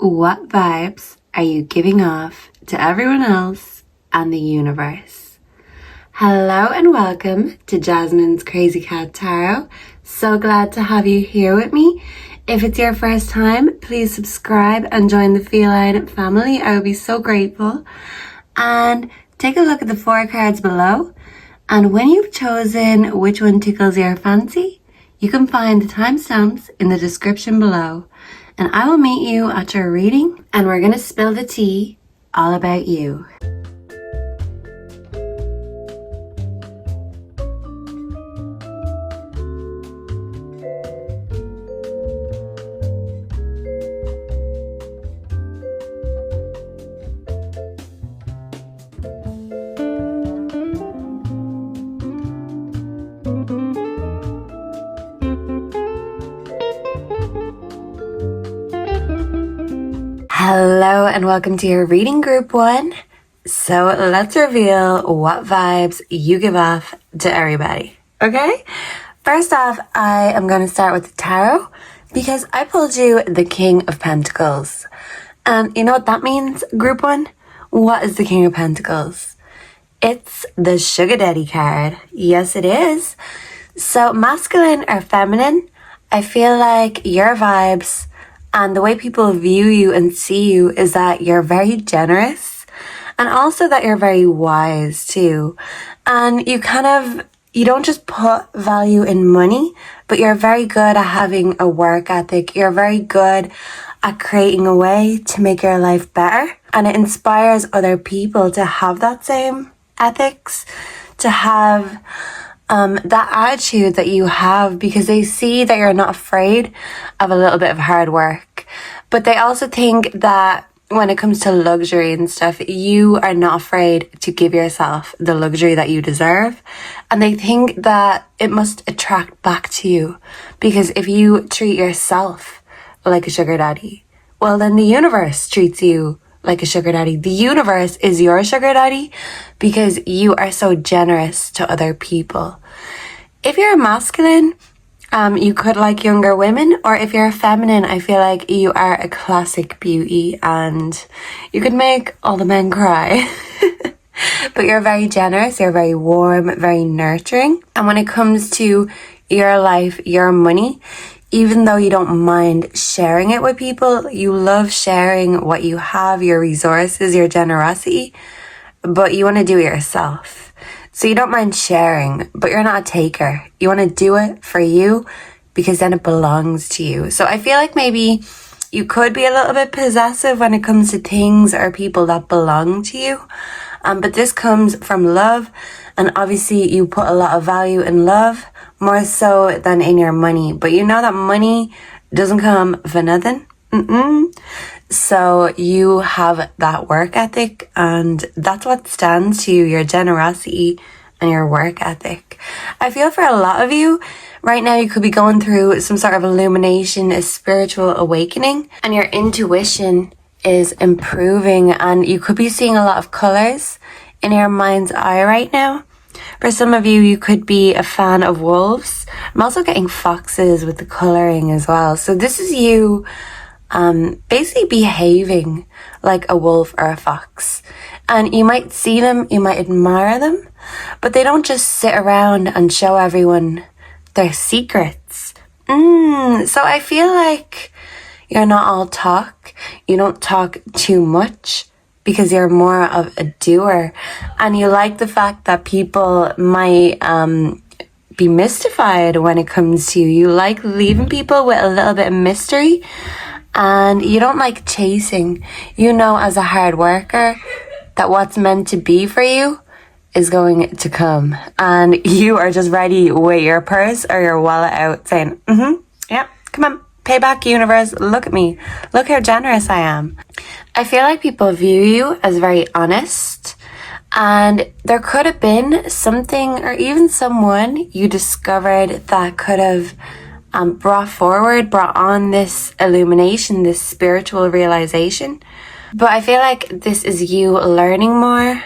What vibes are you giving off to everyone else and the universe? Hello and welcome to Jasmine's Crazy Cat Tarot. So glad to have you here with me. If it's your first time, please subscribe and join the feline family. I would be so grateful. And take a look at the 4 cards below. And when you've chosen which one tickles your fancy, you can find the timestamps in the description below. And I will meet you at your reading, and we're going to spill the tea all about you. Hello and welcome to your reading group 1. So let's reveal what vibes you give off to everybody. Okay? First off, I am going to start with the tarot because I pulled you the King of Pentacles. And you know what that means, group 1? What is the King of Pentacles? It's the Sugar Daddy card. Yes, it is. So masculine or feminine, I feel like your vibes and the way people view you and see you is that you're very generous and also that you're very wise too. And you don't just put value in money, but you're very good at having a work ethic. You're very good at creating a way to make your life better. And it inspires other people to have that same ethics, to have that attitude that you have, because they see that you're not afraid of a little bit of hard work. But they also think that when it comes to luxury and stuff, you are not afraid to give yourself the luxury that you deserve. And they think that it must attract back to you, because if you treat yourself like a sugar daddy, well, then the universe treats you like a sugar daddy. The universe is your sugar daddy because you are so generous to other people. If you're a masculine, you could like younger women, or if you're a feminine, I feel like you are a classic beauty and you could make all the men cry. But you're very generous, you're very warm, very nurturing. And when it comes to your life, your money, even though you don't mind sharing it with people, you love sharing what you have, your resources, your generosity, but you want to do it yourself. So you don't mind sharing, but you're not a taker. You want to do it for you because then it belongs to you. So I feel like maybe you could be a little bit possessive when it comes to things or people that belong to you. But this comes from love. And obviously you put a lot of value in love, more so than in your money. But you know that money doesn't come for nothing. So you have that work ethic, and that's what stands to you, your generosity and your work ethic. I feel for a lot of you, right now you could be going through some sort of illumination, a spiritual awakening, and your intuition is improving, and you could be seeing a lot of colors in your mind's eye right now. For some of you, you could be a fan of wolves. I'm also getting foxes with the coloring as well. So this is you basically behaving like a wolf or a fox. And you might see them, you might admire them, but they don't just sit around and show everyone their secrets. So I feel like you're not all talk. You don't talk too much, because you're more of a doer, and you like the fact that people might be mystified when it comes to you. You like leaving people with a little bit of mystery, and you don't like chasing. You know, as a hard worker, that what's meant to be for you is going to come, and you are just ready with your purse or your wallet out saying, yeah, come on. Pay back, universe. Look at me. Look how generous I am. I feel like people view you as very honest, and there could have been something or even someone you discovered that could have brought on this illumination, this spiritual realization. But I feel like this is you learning more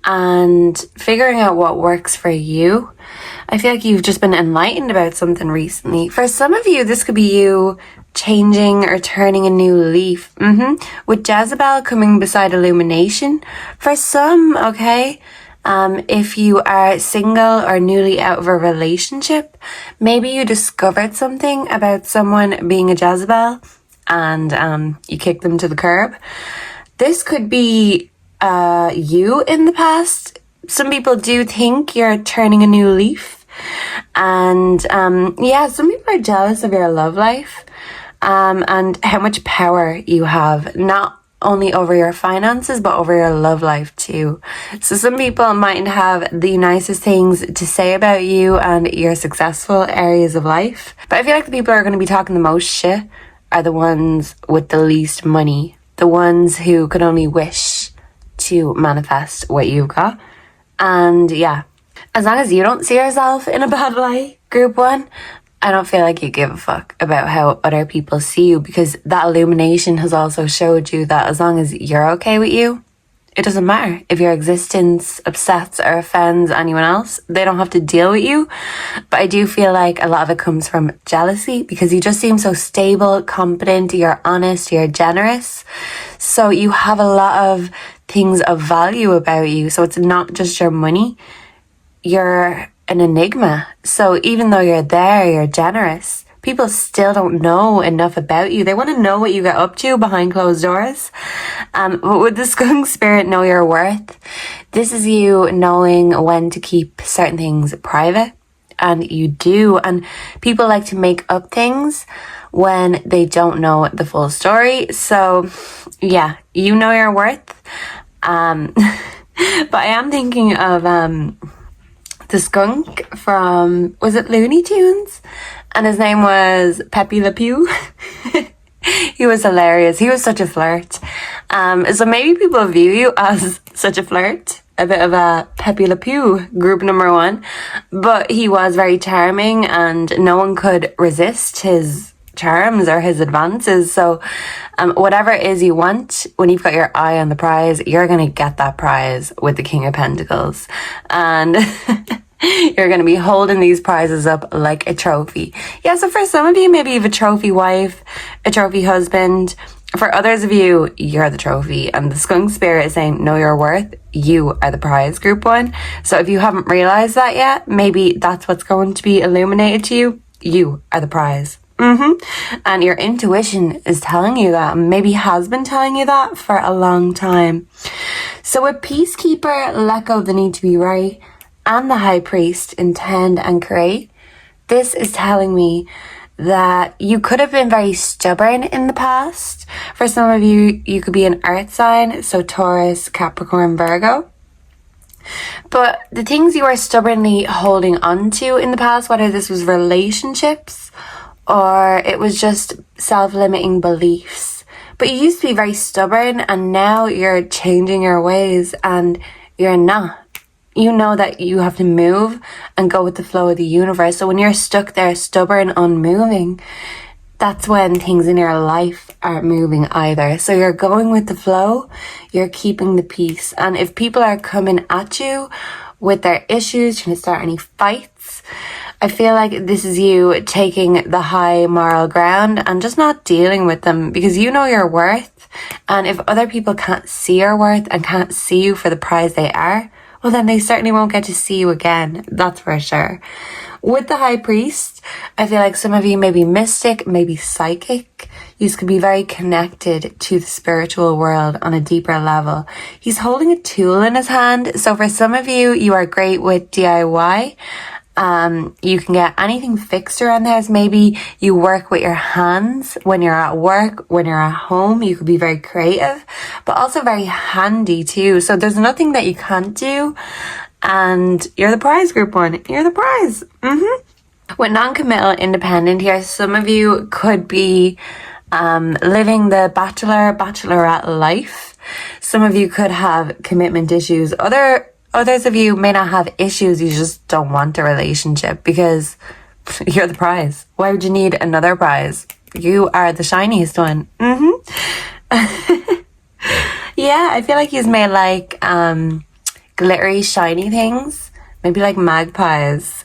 and figuring out what works for you. I feel like you've just been enlightened about something recently. For some of you, this could be you changing or turning a new leaf. With Jezebel coming beside illumination. For some, okay, if you are single or newly out of a relationship, maybe you discovered something about someone being a Jezebel and you kicked them to the curb. This could be you in the past. Some people do think you're turning a new leaf. And some people are jealous of your love life and how much power you have, not only over your finances, but over your love life too. So some people might have the nicest things to say about you and your successful areas of life. But I feel like the people who are going to be talking the most shit are the ones with the least money. The ones who could only wish to manifest what you've got. And yeah, as long as you don't see yourself in a bad light, group one, I don't feel like you give a fuck about how other people see you, because that illumination has also showed you that as long as you're okay with you, it doesn't matter if your existence upsets or offends anyone else. They don't have to deal with you. But I do feel like a lot of it comes from jealousy, because you just seem so stable, confident, you're honest, you're generous. So you have a lot of things of value about you. So it's not just your money. You're an enigma. So even though you're there, you're generous, people still don't know enough about you. They want to know what you get up to behind closed doors. But with the skunk spirit, know your worth. This is you knowing when to keep certain things private. And you do. And people like to make up things when they don't know the full story. So yeah, you know your worth. But I am thinking of the skunk from, was it Looney Tunes? And his name was Pepe Le Pew. He was hilarious. He was such a flirt. So maybe people view you as such a flirt. A bit of a Pepe Le Pew, group number one. But he was very charming and no one could resist his charms or his advances. So whatever it is you want, when you've got your eye on the prize, you're going to get that prize with the King of Pentacles. And you're going to be holding these prizes up like a trophy. Yeah, so for some of you, maybe you have a trophy wife, a trophy husband. For others of you, you're the trophy. And the skunk spirit is saying, know your worth. You are the prize, group one. So if you haven't realized that yet, maybe that's what's going to be illuminated to you. You are the prize. And your intuition is telling you that, maybe has been telling you that for a long time. So with Peacekeeper, let go of the need to be right, and the High Priest, intend and create, this is telling me that you could have been very stubborn in the past. For some of you, you could be an earth sign, so Taurus, Capricorn, Virgo. But the things you are stubbornly holding on to in the past, whether this was relationships or it was just self-limiting beliefs, but you used to be very stubborn and now you're changing your ways and you're not. You know that you have to move and go with the flow of the universe. So when you're stuck there, stubborn, unmoving, that's when things in your life aren't moving either. So you're going with the flow, you're keeping the peace. And if people are coming at you with their issues, trying to start any fights, I feel like this is you taking the high moral ground and just not dealing with them, because you know your worth. And if other people can't see your worth and can't see you for the prize they are, well, then they certainly won't get to see you again. That's for sure. With the High Priest, I feel like some of you may be mystic, maybe psychic. You could be very connected to the spiritual world on a deeper level. He's holding a tool in his hand. So for some of you, you are great with DIY. You can get anything fixed around the house. Maybe you work with your hands when you're at work, when you're at home. You could be very creative, but also very handy too. So there's nothing that you can't do. And you're the prize, group one. You're the prize. With non-committal independent here, some of you could be living the bachelorette life. Some of you could have commitment issues. Others of you may not have issues, you just don't want a relationship because you're the prize. Why would you need another prize? You are the shiniest one. Yeah, I feel like you may like glittery, shiny things, maybe like magpies.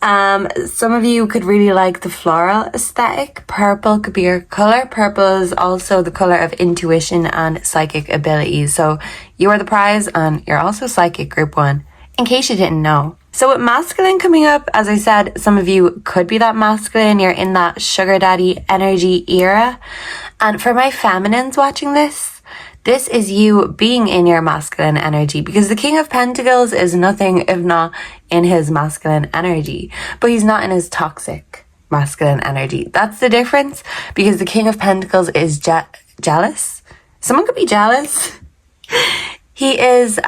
Some of you could really like the floral aesthetic. Purple could be your color. Purple is also the color of intuition and psychic abilities. So you are the prize and you're also psychic, group 1, in case you didn't know. So with masculine coming up, as I said, some of you could be that masculine. You're in that sugar daddy energy era. And for my feminines watching this is you being in your masculine energy, because the King of Pentacles is nothing if not in his masculine energy, but he's not in his toxic masculine energy. That's the difference, because the King of Pentacles is jealous. Someone could be jealous. He is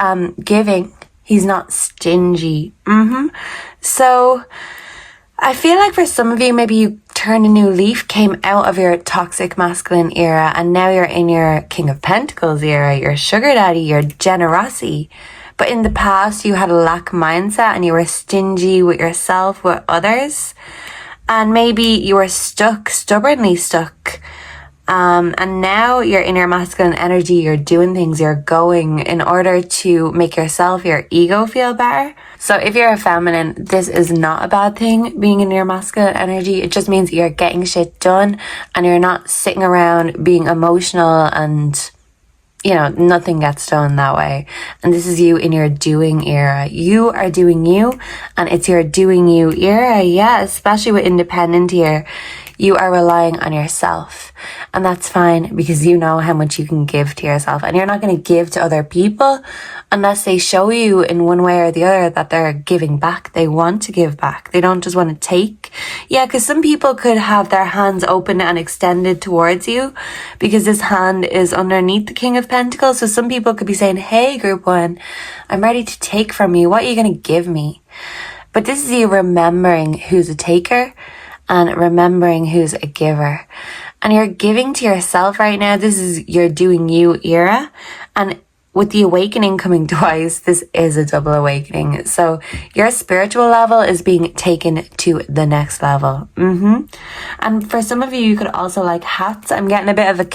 giving. He's not stingy. So I feel like for some of you, maybe you turned a new leaf, came out of your toxic masculine era, and now you're in your King of Pentacles era, your sugar daddy, your generosity. But in the past, you had a lack mindset and you were stingy with yourself, with others. And maybe you were stuck, stubbornly stuck. And now you're in your masculine energy, you're doing things, you're going in order to make yourself, your ego feel better. So if you're a feminine, this is not a bad thing, being in your masculine energy. It just means you're getting shit done and you're not sitting around being emotional and, you know, nothing gets done that way. And this is you in your doing era. You are doing you, and it's your doing you era. Yeah, especially with independent here. You are relying on yourself, and that's fine, because you know how much you can give to yourself, and you're not going to give to other people unless they show you in one way or the other that they're giving back. They want to give back. They don't just want to take. Yeah, because some people could have their hands open and extended towards you, because this hand is underneath the King of Pentacles. So some people could be saying, hey, group 1, I'm ready to take from you. What are you going to give me? But this is you remembering who's a taker and remembering who's a giver. And you're giving to yourself right now. This is your doing you era. And with the awakening coming twice, this is a double awakening. So your spiritual level is being taken to the next level. And for some of you, you could also like hats. I'm getting a bit of a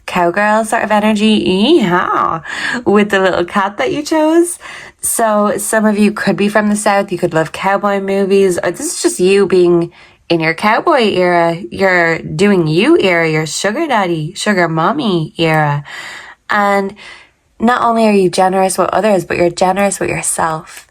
cowgirl sort of energy. Yeehaw, with the little cat that you chose. So some of you could be from the South. You could love cowboy movies, or this is just you being in your cowboy era, your doing you era, your sugar daddy, sugar mommy era. And not only are you generous with others, but you're generous with yourself.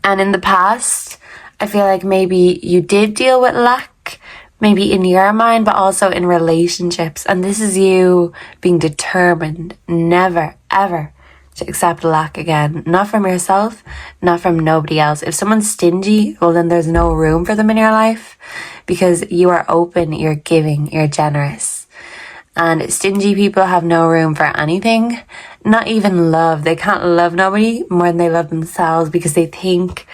And in the past, I feel like maybe you did deal with lack, maybe in your mind, but also in relationships. And this is you being determined never, ever to accept lack again. Not from yourself, not from nobody else. If someone's stingy, well, then there's no room for them in your life, because you are open, you're giving, you're generous. And stingy people have no room for anything, not even love. They can't love nobody more than they love themselves, because they think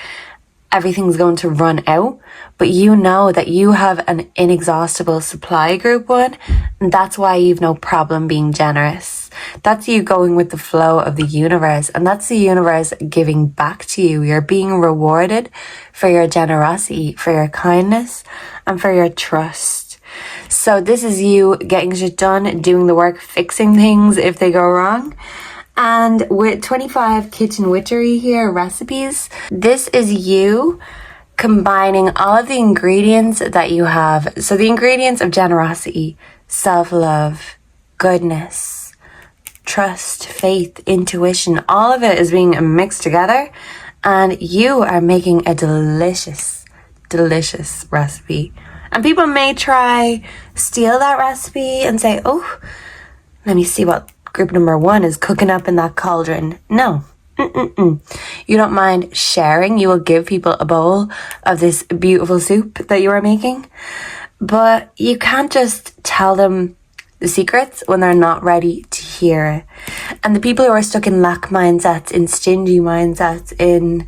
everything's going to run out. But you know that you have an inexhaustible supply, group 1, and that's why you've no problem being generous. That's you going with the flow of the universe, and that's the universe giving back to you. You're being rewarded for your generosity, for your kindness, and for your trust. So this is you getting shit done, doing the work, fixing things if they go wrong. And with 25 kitchen witchery here, recipes, this is you combining all of the ingredients that you have. So the ingredients of generosity, self-love, goodness, trust, faith, intuition, all of it is being mixed together, and you are making a delicious, delicious recipe. And people may try steal that recipe and say, oh, let me see what group number 1 is cooking up in that cauldron. No. You don't mind sharing. You will give people a bowl of this beautiful soup that you are making. But you can't just tell them the secrets when they're not ready to hear it. And the people who are stuck in lack mindsets, in stingy mindsets, in,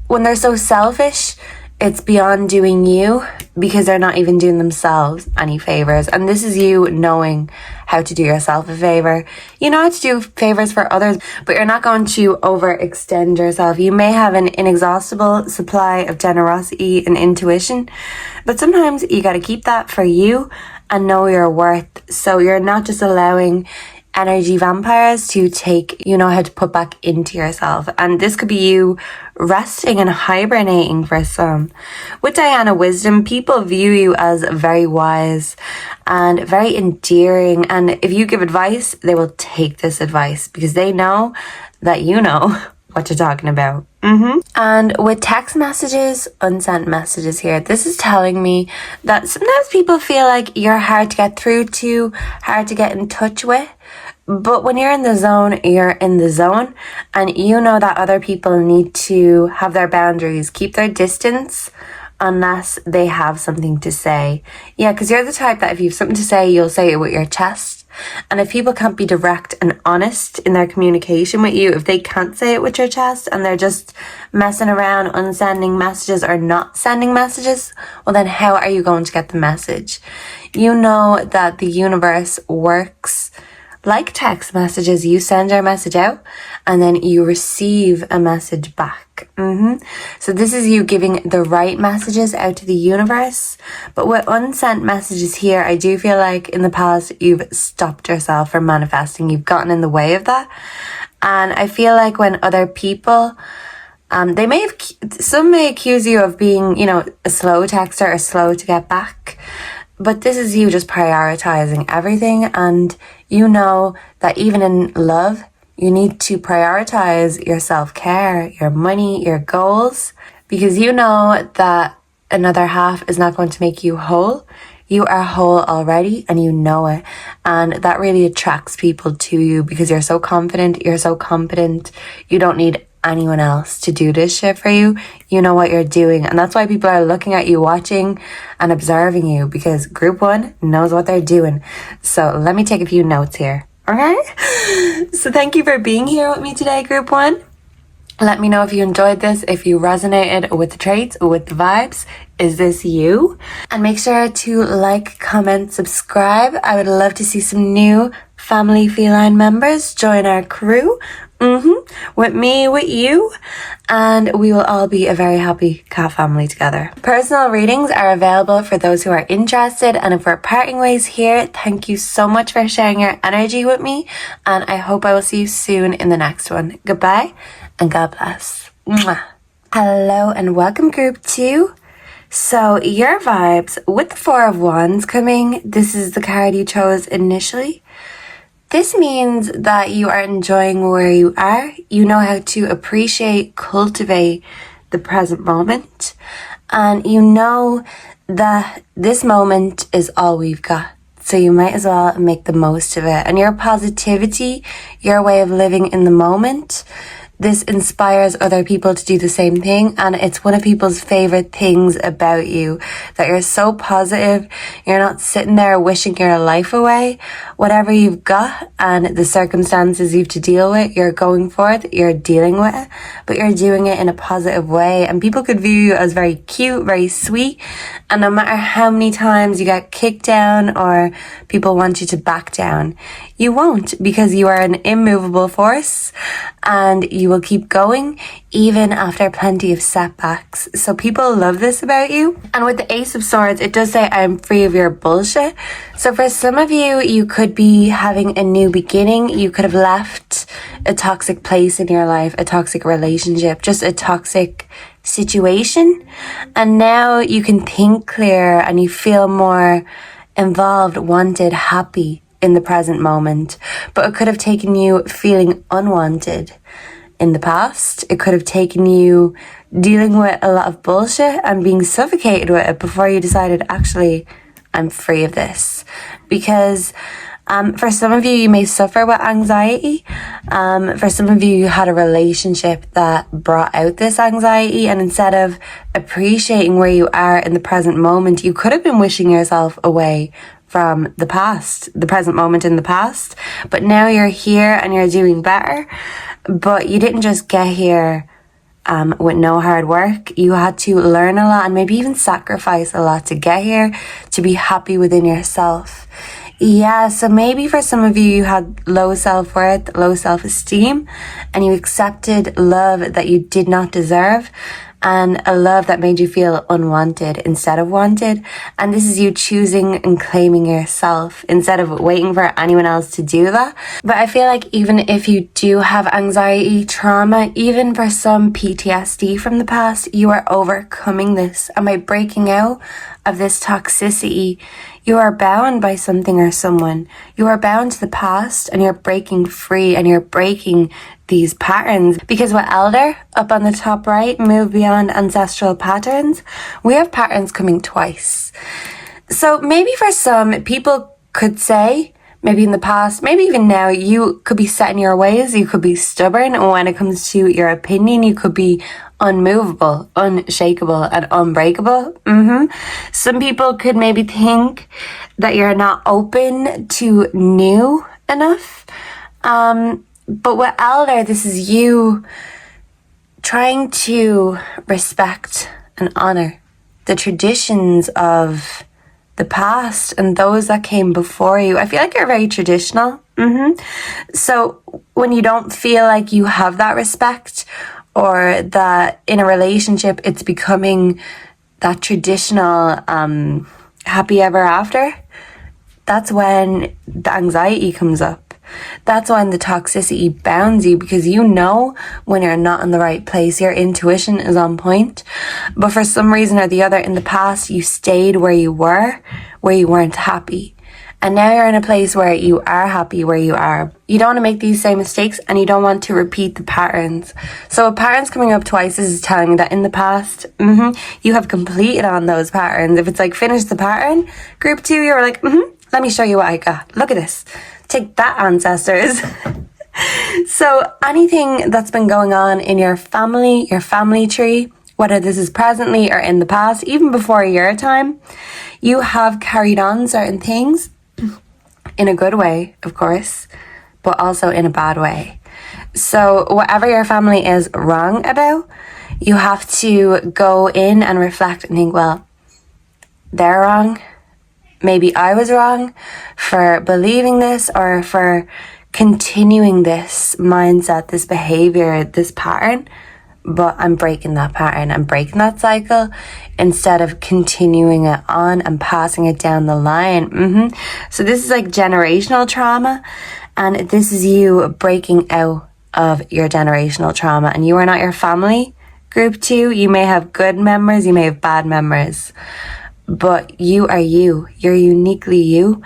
when they're so selfish, it's beyond doing you, because they're not even doing themselves any favors. And this is you knowing how to do yourself a favor. You know how to do favors for others, but you're not going to overextend yourself. You may have an inexhaustible supply of generosity and intuition, but sometimes you got to keep that for you and know your worth. So you're not just allowing energy vampires to take, you know how to put back into yourself. And this could be you resting and hibernating for some. With Diana Wisdom, people view you as very wise and very endearing. And if you give advice, they will take this advice because they know that you know what you're talking about. And with text messages, unsent messages here, this is telling me that sometimes people feel like you're hard to get through to, hard to get in touch with. But when you're in the zone, you're in the zone, and you know that other people need to have their boundaries, keep their distance unless they have something to say. Yeah, because you're the type that if you have something to say, you'll say it with your chest. And if people can't be direct and honest in their communication with you, if they can't say it with your chest and they're just messing around, unsending messages or not sending messages, well then how are you going to get the message? You know that the universe works like text messages. You send your message out and then you receive a message back. So this is you giving the right messages out to the universe. But with unsent messages here, I do feel like in the past you've stopped yourself from manifesting. You've gotten in the way of that. And I feel like when other people, some may accuse you of being, you know, a slow texter or slow to get back. But this is you just prioritizing everything. And you know that even in love, you need to prioritize your self-care, your money, your goals, because you know that another half is not going to make you whole. You are whole already and you know it. And that really attracts people to you because you're so confident, you're so competent. You don't need anyone else to do this shit for you. You know what you're doing. And that's why people are looking at you, watching and observing you, because group one knows what they're doing. So let me take a few notes here. Okay? So thank you for being here with me today, group one. Let me know if you enjoyed this, if you resonated with the traits, with the vibes. Is this you? And make sure to like, comment, subscribe. I would love to see some new family feline members join our crew. With me, with you, and we will all be a very happy cat family together. Personal readings are available for those who are interested, and if we're parting ways here, thank you so much for sharing your energy with me, and I hope I will see you soon in the next one. Goodbye, and God bless. Mwah. Hello, and welcome group 2. So your vibes with the 4 of Wands coming, this is the card you chose initially. This means that you are enjoying where you are. You know how to appreciate, cultivate the present moment. And you know that this moment is all we've got. So you might as well make the most of it. And your positivity, your way of living in the moment, this inspires other people to do the same thing. And it's one of people's favorite things about you, that you're so positive. You're not sitting there wishing your life away. Whatever you've got and the circumstances you've to deal with, you're going for it, you're dealing with it, but you're doing it in a positive way. And people could view you as very cute, very sweet. And no matter how many times you get kicked down or people want you to back down, you won't, because you are an immovable force and you will keep going even after plenty of setbacks. So people love this about you. And with the Ace of Swords, it does say I'm free of your bullshit. So for some of you, you could be having a new beginning. You could have left a toxic place in your life, a toxic relationship, just a toxic situation. And now you can think clear and you feel more involved, wanted, happy in the present moment. But it could have taken you feeling unwanted in the past. It could have taken you dealing with a lot of bullshit and being suffocated with it before you decided, actually, I'm free of this. Because for some of you, you may suffer with anxiety. For some of you, you had a relationship that brought out this anxiety, and instead of appreciating where you are in the present moment, you could have been wishing yourself away from the past, the present moment in the past. But now you're here and you're doing better. But you didn't just get here with no hard work. You had to learn a lot and maybe even sacrifice a lot to get here, to be happy within yourself. Yeah, so maybe for some of you, you had low self-worth, low self-esteem, and you accepted love that you did not deserve. and a love that made you feel unwanted instead of wanted. And this is you choosing and claiming yourself instead of waiting for anyone else to do that. But I feel like even if you do have anxiety, trauma, even for some PTSD from the past, you are overcoming this. And by breaking out of this toxicity, you are bound by something or someone. You are bound to the past, and you're breaking free, and you're breaking these patterns. Because with Elder, up on the top right, move beyond ancestral patterns, we have patterns coming twice. So maybe for some, people could say, maybe in the past, maybe even now, you could be set in your ways, you could be stubborn when it comes to your opinion, you could be unmovable, unshakable, and unbreakable. Some people could maybe think that you're not open to new enough. But with Elder, this is you trying to respect and honor the traditions of the past and those that came before you. I feel like you're very traditional. So when you don't feel like you have that respect, or that in a relationship it's becoming that traditional happy ever after, that's when the anxiety comes up. That's when the toxicity bounds you, because you know when you're not in the right place. Your intuition is on point. But for some reason or the other in the past, you stayed where you were, where you weren't happy. And now you're in a place where you are happy where you are. You don't want to make these same mistakes, and you don't want to repeat the patterns. So a patterns coming up twice is telling you that in the past, you have completed on those patterns. If it's like finish the pattern, group 2, you're like, let me show you what I got. Look at this. Take that, ancestors. So anything that's been going on in your family tree, whether this is presently or in the past, even before your time, you have carried on certain things in a good way, of course, but also in a bad way. So whatever your family is wrong about, you have to go in and reflect and think, well, they're wrong. Maybe I was wrong for believing this, or for continuing this mindset, this behavior, this pattern. But I'm breaking that pattern, I'm breaking that cycle, instead of continuing it on and passing it down the line. So this is like generational trauma, and this is you breaking out of your generational trauma. And you are not your family. Group 2, you may have good memories, you may have bad memories, but you are you. You're uniquely you.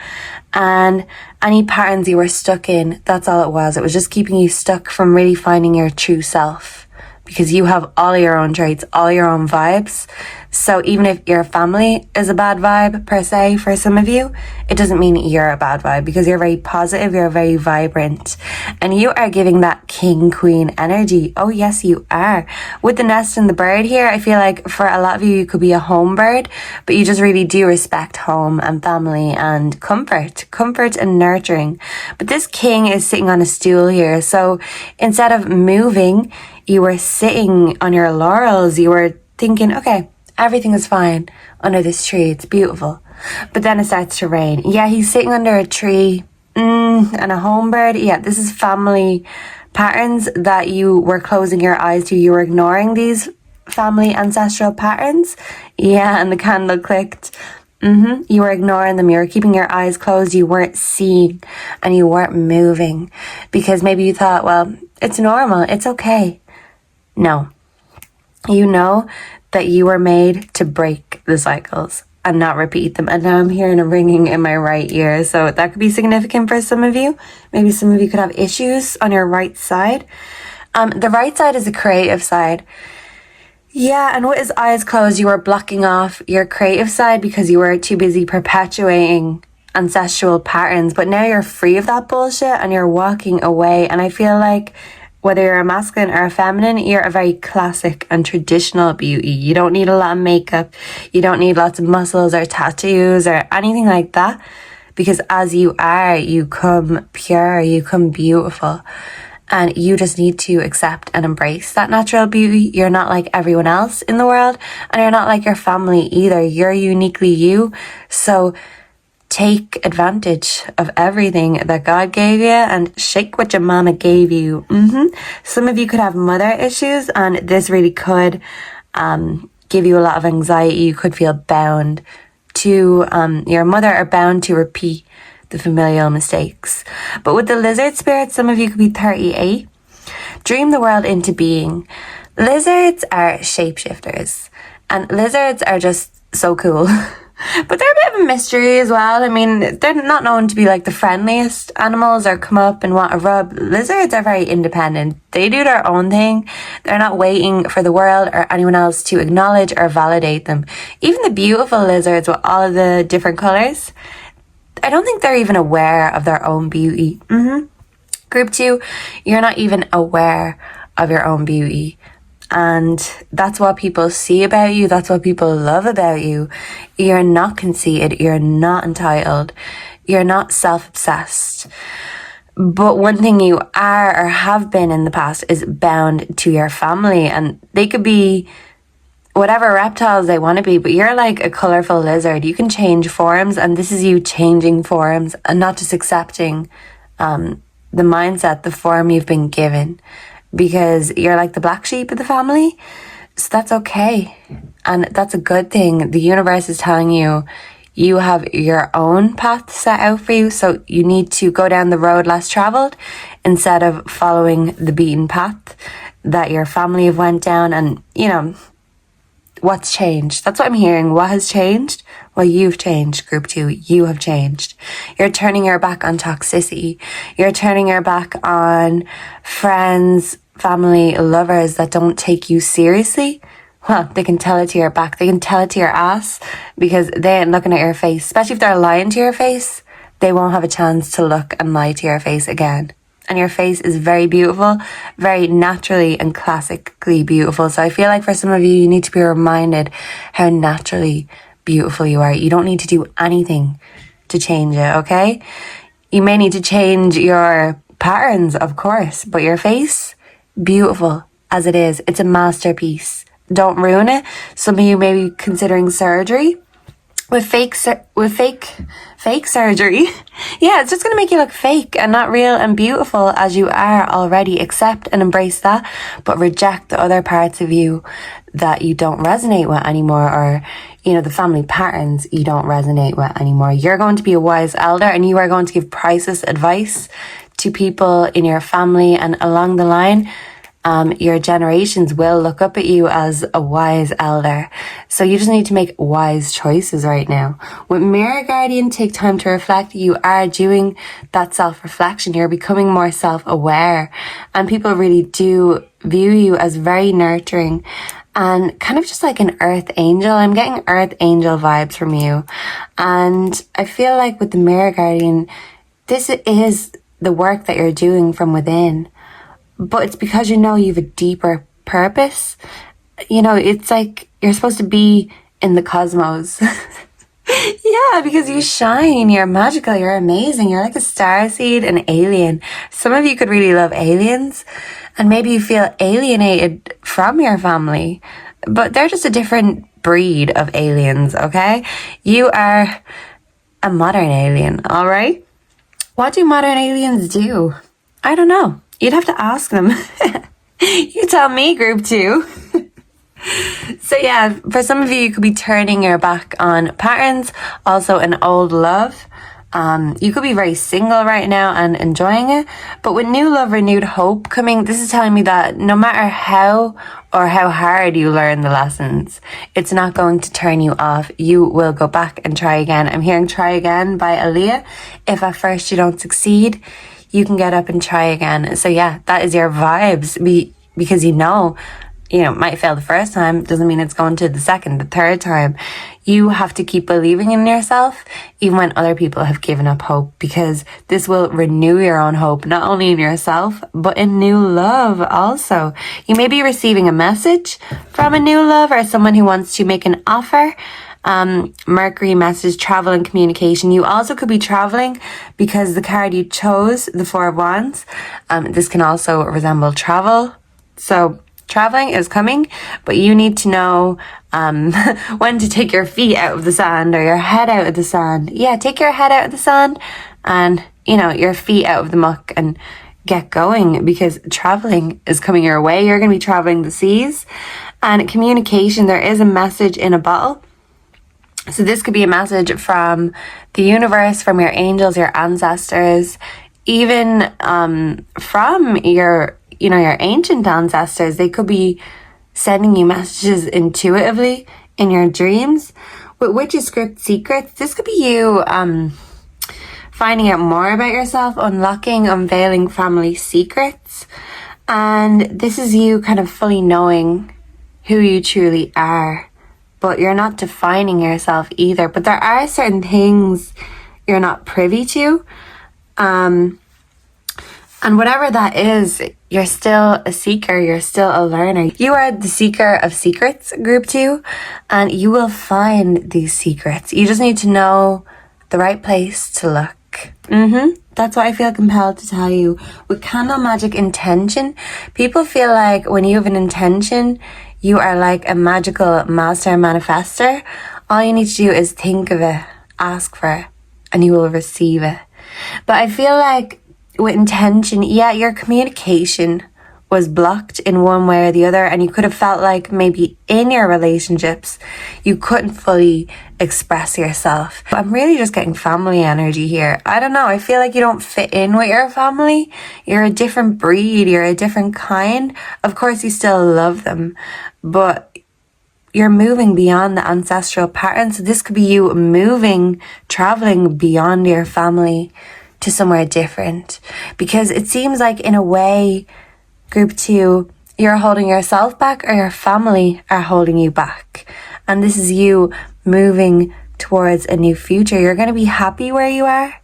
And any patterns you were stuck in, that's all it was. It was just keeping you stuck from really finding your true self. Because you have all your own traits, all your own vibes. So even if your family is a bad vibe, per se, for some of you, it doesn't mean you're a bad vibe, because you're very positive, you're very vibrant. And you are giving that king, queen energy. Oh, yes, you are. With the nest and the bird here, I feel like for a lot of you, you could be a home bird, but you just really do respect home and family and comfort and nurturing. But this king is sitting on a stool here. So instead of moving, you were sitting on your laurels. You were thinking, okay, everything is fine under this tree. It's beautiful. But then it starts to rain. Yeah, he's sitting under a tree and a home bird. Yeah, this is family patterns that you were closing your eyes to. You were ignoring these family ancestral patterns. Yeah, and the candle clicked. You were ignoring them. You were keeping your eyes closed. You weren't seeing, and you weren't moving, because maybe you thought, well, it's normal. It's okay. No, you know that you were made to break the cycles and not repeat them. And now I'm hearing a ringing in my right ear. So that could be significant for some of you. Maybe some of you could have issues on your right side. The right side is the creative side. Yeah, and with his eyes closed, you were blocking off your creative side because you were too busy perpetuating ancestral patterns. But now you're free of that bullshit and you're walking away. And I feel like whether you're a masculine or a feminine, you're a very classic and traditional beauty. You don't need a lot of makeup. You don't need lots of muscles or tattoos or anything like that. Because as you are, you come pure, you come beautiful. And you just need to accept and embrace that natural beauty. You're not like everyone else in the world. And you're not like your family either. You're uniquely you. So take advantage of everything that God gave you and shake what your mama gave you. Some of you could have mother issues, and this really could give you a lot of anxiety. You could feel bound to your mother, or bound to repeat the familial mistakes. But with the lizard spirit, some of you could be 38. Dream the world into being. Lizards are shapeshifters, and lizards are just so cool. But they're a bit of a mystery as well. I mean, they're not known to be like the friendliest animals or come up and want to rub. Lizards are very independent. They do their own thing. They're not waiting for the world or anyone else to acknowledge or validate them. Even the beautiful lizards with all of the different colours, I don't think they're even aware of their own beauty. Group 2, you're not even aware of your own beauty. And that's what people see about you. That's what people love about you. You're not conceited. You're not entitled. You're not self-obsessed. But one thing you are or have been in the past is bound to your family. And they could be whatever reptiles they want to be, but you're like a colourful lizard. You can change forms, and this is you changing forms and not just accepting the mindset, the form you've been given. Because you're like the black sheep of the family. So that's okay. And that's a good thing. The universe is telling you, you have your own path set out for you. So you need to go down the road less traveled instead of following the beaten path that your family have went down. And, you know, what's changed? That's what I'm hearing. What has changed? Well, you've changed, group 2. You have changed. You're turning your back on toxicity. You're turning your back on friends, family, lovers that don't take you seriously. Well, they can tell it to your back. They can tell it to your ass, because they ain't looking at your face. Especially if they're lying to your face, they won't have a chance to look and lie to your face again. And your face is very beautiful, very naturally and classically beautiful. So I feel like for some of you, you need to be reminded how naturally beautiful you are. You don't need to do anything to change it, okay? You may need to change your patterns, of course, but your face, beautiful as it is. It's a masterpiece. Don't ruin it. Some of you may be considering surgery. With fake surgery. Yeah, it's just going to make you look fake and not real and beautiful as you are already. Accept and embrace that, but reject the other parts of you that you don't resonate with anymore, or, you know, the family patterns you don't resonate with anymore. You're going to be a wise elder, and you are going to give priceless advice to people in your family, and along the line, your generations will look up at you as a wise elder. So you just need to make wise choices right now. With Mirror Guardian, take time to reflect. You are doing that self-reflection. You're becoming more self-aware. And people really do view you as very nurturing and kind of just like an earth angel. I'm getting earth angel vibes from you. And I feel like with the Mirror Guardian, this is the work that you're doing from within. But it's because you know you have a deeper purpose. You know, it's like you're supposed to be in the cosmos. Yeah, because you shine, you're magical, you're amazing, you're like a starseed, an alien. Some of you could really love aliens, and maybe you feel alienated from your family, but they're just a different breed of aliens, okay? You are a modern alien, all right? What do modern aliens do? I don't know. You'd have to ask them. You tell me, group 2. So yeah, for some of you, you could be turning your back on patterns, also an old love. You could be very single right now and enjoying it, but with new love, renewed hope coming, this is telling me that no matter how or how hard you learn the lessons, it's not going to turn you off. You will go back and try again. I'm hearing try again by Aaliyah. If at first you don't succeed, you can get up and try again. So yeah, that is your vibes, because you know, it might fail the first time, doesn't mean it's going to the second, the third time. You have to keep believing in yourself, even when other people have given up hope, because this will renew your own hope, not only in yourself, but in new love also. You may be receiving a message from a new love or someone who wants to make an offer. Mercury message, travel and communication. You also could be traveling because the card you chose, the Four of Wands, this can also resemble travel. So traveling is coming, but you need to know when to take your feet out of the sand or your head out of the sand. Yeah, take your head out of the sand and, your feet out of the muck and get going, because traveling is coming your way. You're going to be traveling the seas. And communication, there is a message in a bottle. So this could be a message from the universe, from your angels, your ancestors, even from your ancient ancestors. They could be sending you messages intuitively in your dreams. With Witch's Script Secrets, this could be you finding out more about yourself, unveiling family secrets. And this is you kind of fully knowing who you truly are. But you're not defining yourself either. But there are certain things you're not privy to. And whatever that is, you're still a seeker. You're still a learner. You are the seeker of secrets, group 2. And you will find these secrets. You just need to know the right place to look. That's what I feel compelled to tell you. With candle magic intention, people feel like when you have an intention, you are like a magical master manifester. All you need to do is think of it, ask for it, and you will receive it. But I feel like with intention, your communication was blocked in one way or the other, and you could have felt like maybe in your relationships you couldn't fully express yourself. I'm really just getting family energy here. I don't know, I feel like you don't fit in with your family. You're a different breed, you're a different kind. Of course you still love them, but you're moving beyond the ancestral patterns. So this could be you moving, traveling beyond your family to somewhere different, because it seems like in a way, group 2, you're holding yourself back or your family are holding you back. And this is you moving towards a new future. You're going to be happy where you are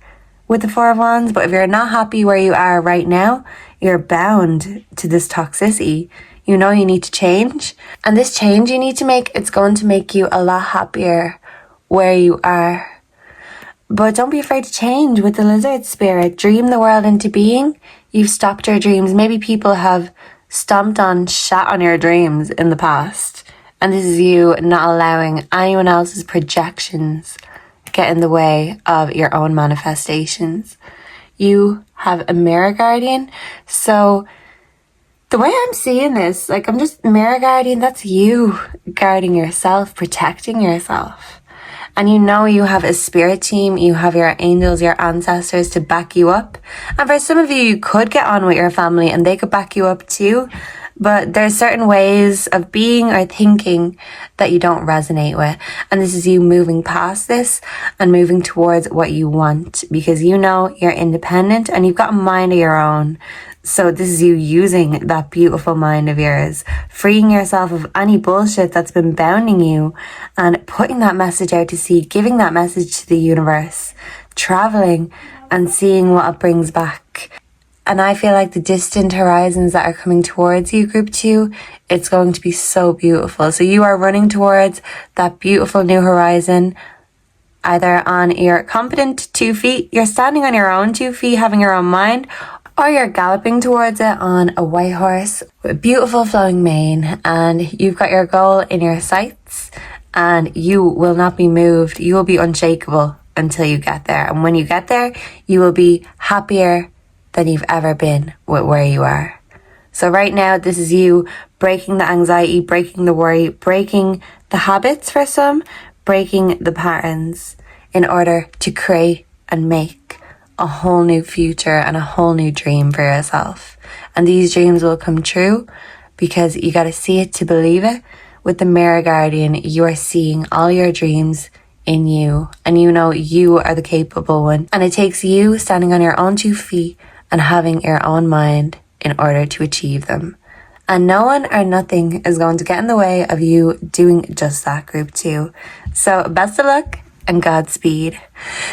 with the 4 of Wands, but if you're not happy where you are right now, you're bound to this toxicity. You know you need to change. And this change you need to make, it's going to make you a lot happier where you are. But don't be afraid to change with the lizard spirit. Dream the world into being. You've stopped your dreams. Maybe people have stomped on, shat on your dreams in the past. And this is you not allowing anyone else's projections get in the way of your own manifestations. You have a mirror guardian. So the way I'm seeing this, like I'm just mirror guardian, that's you guarding yourself, protecting yourself. And you know you have a spirit team, you have your angels, your ancestors to back you up. And for some of you, you could get on with your family and they could back you up too. But there's certain ways of being or thinking that you don't resonate with. And this is you moving past this and moving towards what you want, because you know you're independent and you've got a mind of your own. So this is you using that beautiful mind of yours, freeing yourself of any bullshit that's been bounding you and putting that message out to sea, giving that message to the universe, traveling and seeing what it brings back. And I feel like the distant horizons that are coming towards you, group 2, it's going to be so beautiful. So you are running towards that beautiful new horizon, either on your competent 2 feet, you're standing on your own 2 feet, having your own mind, or you're galloping towards it on a white horse with beautiful flowing mane, and you've got your goal in your sights and you will not be moved. You will be unshakable until you get there. And when you get there, you will be happier than you've ever been with where you are. So right now, this is you breaking the anxiety, breaking the worry, breaking the habits for some, breaking the patterns in order to create and make a whole new future and a whole new dream for yourself. And these dreams will come true because you got to see it to believe it. With the Mirror Guardian, you are seeing all your dreams in you, and you know you are the capable one. And it takes you standing on your own 2 feet and having your own mind in order to achieve them. And no one or nothing is going to get in the way of you doing just that, group 2. So best of luck and Godspeed.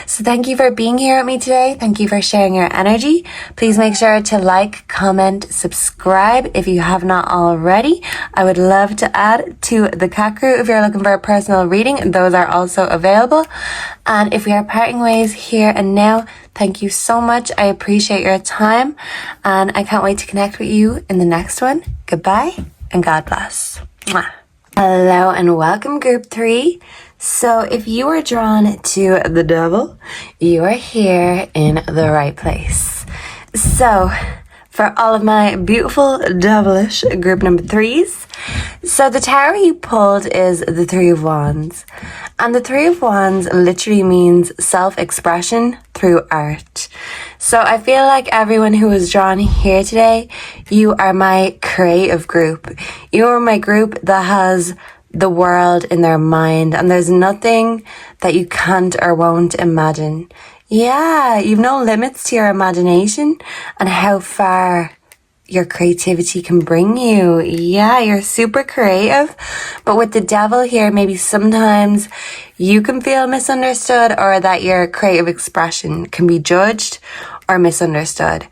So thank you for being here with me today. Thank you for sharing your energy. Please make sure to like, comment, subscribe if you have not already. I would love to add to the cat crew if you're looking for a personal reading. Those are also available. And if we are parting ways here and now, thank you so much. I appreciate your time and I can't wait to connect with you in the next one. Goodbye and God bless. Mwah. Hello and welcome, group 3. So if you are drawn to the devil, you are here in the right place. So for all of my beautiful devilish group number 3s. So the tarot you pulled is the Three of Wands. And the Three of Wands literally means self-expression through art. So I feel like everyone who was drawn here today, you are my creative group. You are my group that has the world in their mind, and there's nothing that you can't or won't imagine. Yeah, you've no limits to your imagination and how far your creativity can bring you. Yeah, you're super creative. But with the devil here, maybe sometimes you can feel misunderstood, or that your creative expression can be judged or misunderstood.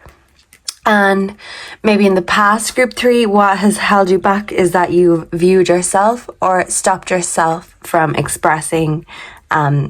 And maybe in the past, group 3, what has held you back is that you've viewed yourself or stopped yourself from expressing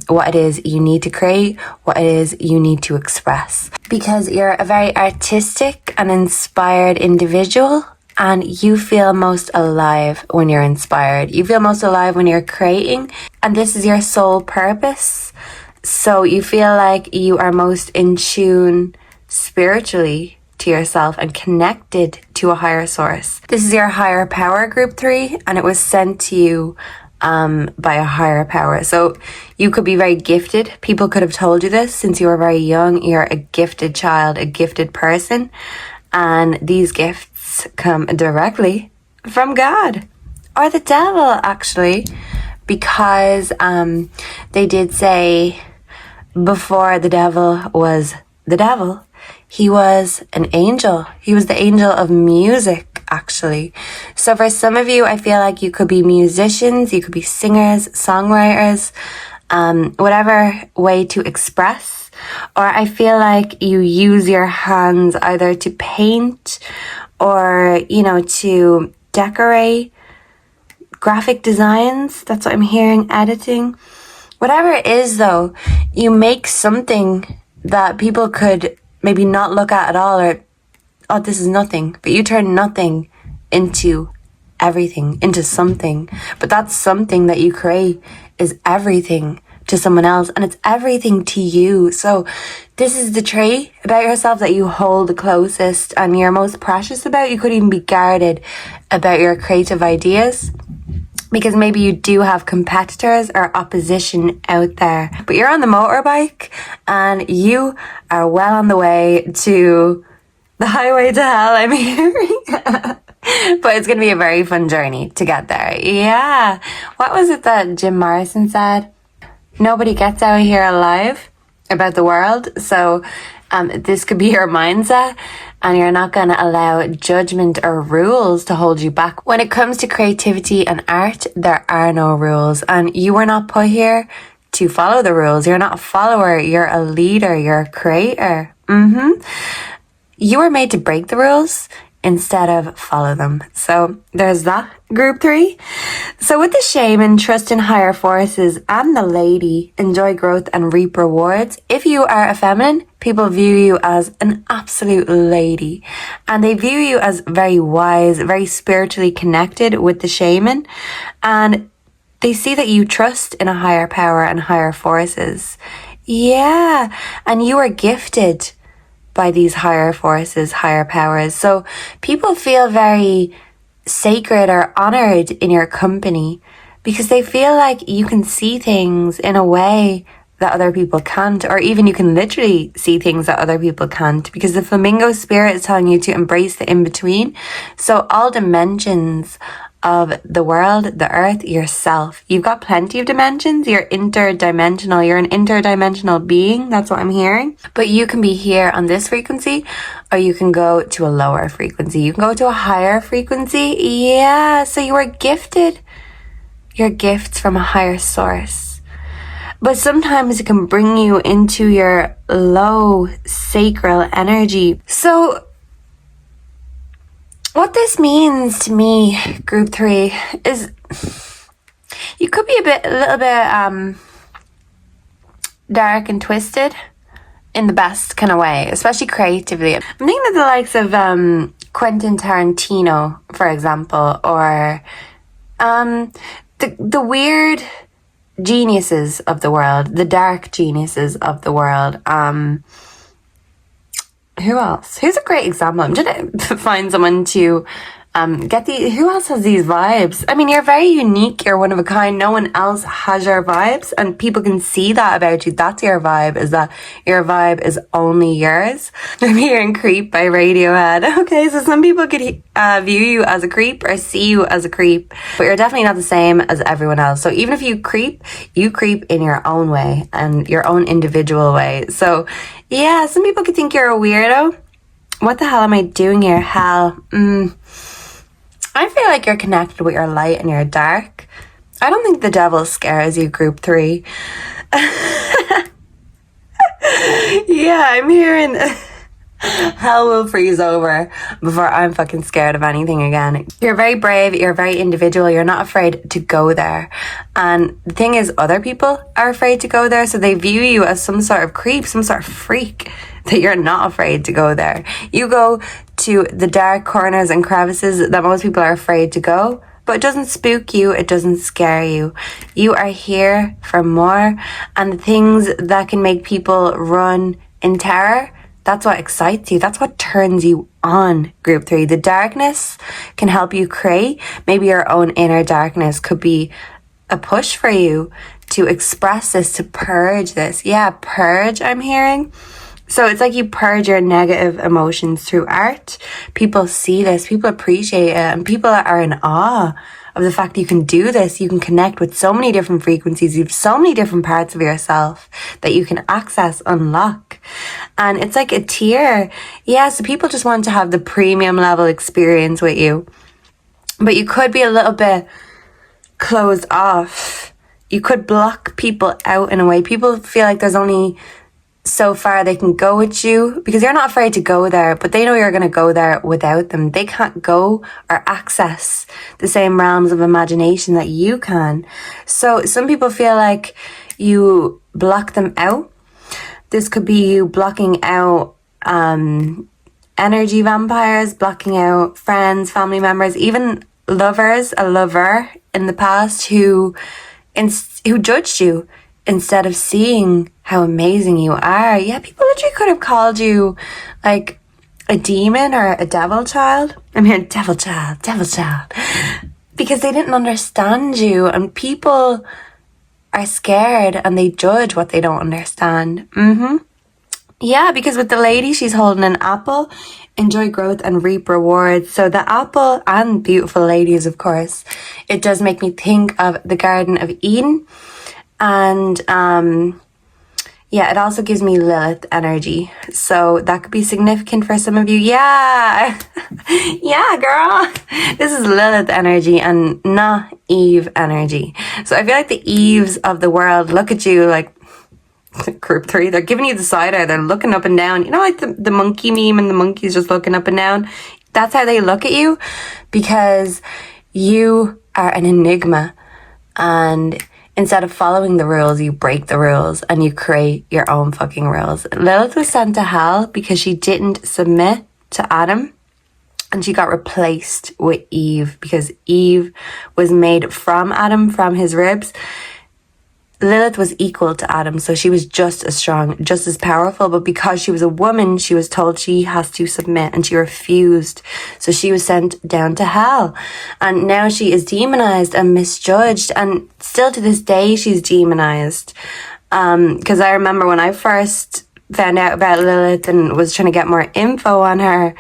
what it is you need to create, what it is you need to express. Because you're a very artistic and inspired individual, and you feel most alive when you're inspired. You feel most alive when you're creating, and this is your sole purpose. So you feel like you are most in tune spiritually to yourself and connected to a higher source. This is your higher power, group 3, and it was sent to you by a higher power. So you could be very gifted. People could have told you this since you were very young. You're a gifted child, a gifted person, and these gifts come directly from God or the devil, actually, because they did say before the devil was the devil, he was an angel. He was the angel of music, actually. So for some of you, I feel like you could be musicians, you could be singers, songwriters, whatever way to express. Or I feel like you use your hands either to paint or, to decorate, graphic designs. That's what I'm hearing, editing. Whatever it is, though, you make something that people could maybe not look at all, or, oh, this is nothing. But you turn nothing into everything, into something. But that's something that you create is everything to someone else, and it's everything to you. So this is the trait about yourself that you hold the closest and you're most precious about. You could even be guarded about your creative ideas, because maybe you do have competitors or opposition out there. But you're on the motorbike and you are well on the way to the highway to hell, I'm hearing. But it's going to be a very fun journey to get there. Yeah. What was it that Jim Morrison said? Nobody gets out here alive about the world. So this could be your mindset, and you're not going to allow judgment or rules to hold you back. When it comes to creativity and art, there are no rules, and you were not put here to follow the rules. You're not a follower, you're a leader, you're a creator. You were made to break the rules instead of follow them. So there's that, group 3. So with the shaman, trust in higher forces, and the lady, enjoy growth and reap rewards. If you are a feminine, people view you as an absolute lady, and they view you as very wise, very spiritually connected with the shaman, and they see that you trust in a higher power and higher forces. Yeah, and you are gifted by these higher forces, higher powers. So people feel very sacred or honored in your company, because they feel like you can see things in a way that other people can't, or even you can literally see things that other people can't, because the flamingo spirit is telling you to embrace the in-between. So all dimensions of the world, the earth, yourself. You've got plenty of dimensions. You're interdimensional. You're an interdimensional being. That's what I'm hearing. But you can be here on this frequency, or you can go to a lower frequency. You can go to a higher frequency. Yeah. So you are gifted. Your gifts from a higher source. But sometimes it can bring you into your low sacral energy. So what this means to me, group 3, is you could be a little bit dark and twisted in the best kind of way, especially creatively. I'm thinking of the likes of Quentin Tarantino, for example, or the weird geniuses of the world, the dark geniuses of the world. Who else? Who's a great example? I'm trying to find someone to who else has these vibes? I mean, you're very unique. You're one of a kind. No one else has your vibes, and people can see that about you. That's your vibe, is that your vibe is only yours. I'm hearing Creep by Radiohead. Okay, so some people could view you as a creep or see you as a creep, but you're definitely not the same as everyone else. So even if you creep in your own way and your own individual way. So yeah, some people could think you're a weirdo. What the hell am I doing here? Hell. I feel like you're connected with your light and your dark. I don't think the devil scares you, group 3. Yeah, I'm hearing hell will freeze over before I'm fucking scared of anything again. You're very brave, you're very individual, you're not afraid to go there. And the thing is, other people are afraid to go there, so they view you as some sort of creep, some sort of freak, that you're not afraid to go there. You go to the dark corners and crevices that most people are afraid to go, but it doesn't spook you, it doesn't scare you. You are here for more, and the things that can make people run in terror, that's what excites you. That's what turns you on, group 3. The darkness can help you create. Maybe your own inner darkness could be a push for you to express this, to purge this. Yeah, purge, I'm hearing. So it's like you purge your negative emotions through art. People see this, people appreciate it, and people are in awe of the fact that you can do this. You can connect with so many different frequencies. You have so many different parts of yourself that you can access, unlock. And it's like a tier. Yeah, so people just want to have the premium level experience with you. But you could be a little bit closed off. You could block people out in a way. People feel like there's only so far they can go with you because you're not afraid to go there, but they know you're going to go there without them. They can't go or access the same realms of imagination that you can. So some people feel like you block them out. This could be you blocking out energy vampires, blocking out friends, family members, even lovers, a lover in the past who judged you instead of seeing how amazing you are. Yeah, people literally could have called you like a demon or a devil child. I'm hearing devil child, because they didn't understand you, and people are scared and they judge what they don't understand. Yeah, because with the lady, she's holding an apple. Enjoy growth and reap rewards. So the apple and beautiful ladies, of course, it does make me think of the Garden of Eden. And yeah, it also gives me Lilith energy. So that could be significant for some of you. Yeah. Yeah, girl. This is Lilith energy and not Eve energy. So I feel like the Eves of the world look at you like group 3. They're giving you the side eye. They're looking up and down. You know, like the monkey meme and the monkey's just looking up and down. That's how they look at you, because you are an enigma. And instead of following the rules, you break the rules and you create your own fucking rules. Lilith was sent to hell because she didn't submit to Adam, and she got replaced with Eve because Eve was made from Adam, from his ribs. Lilith was equal to Adam, so she was just as strong, just as powerful, but because she was a woman, she was told she has to submit, and she refused. So she was sent down to hell, and now she is demonized and misjudged, and still to this day she's demonized. Because I remember when I first found out about Lilith and was trying to get more info on her,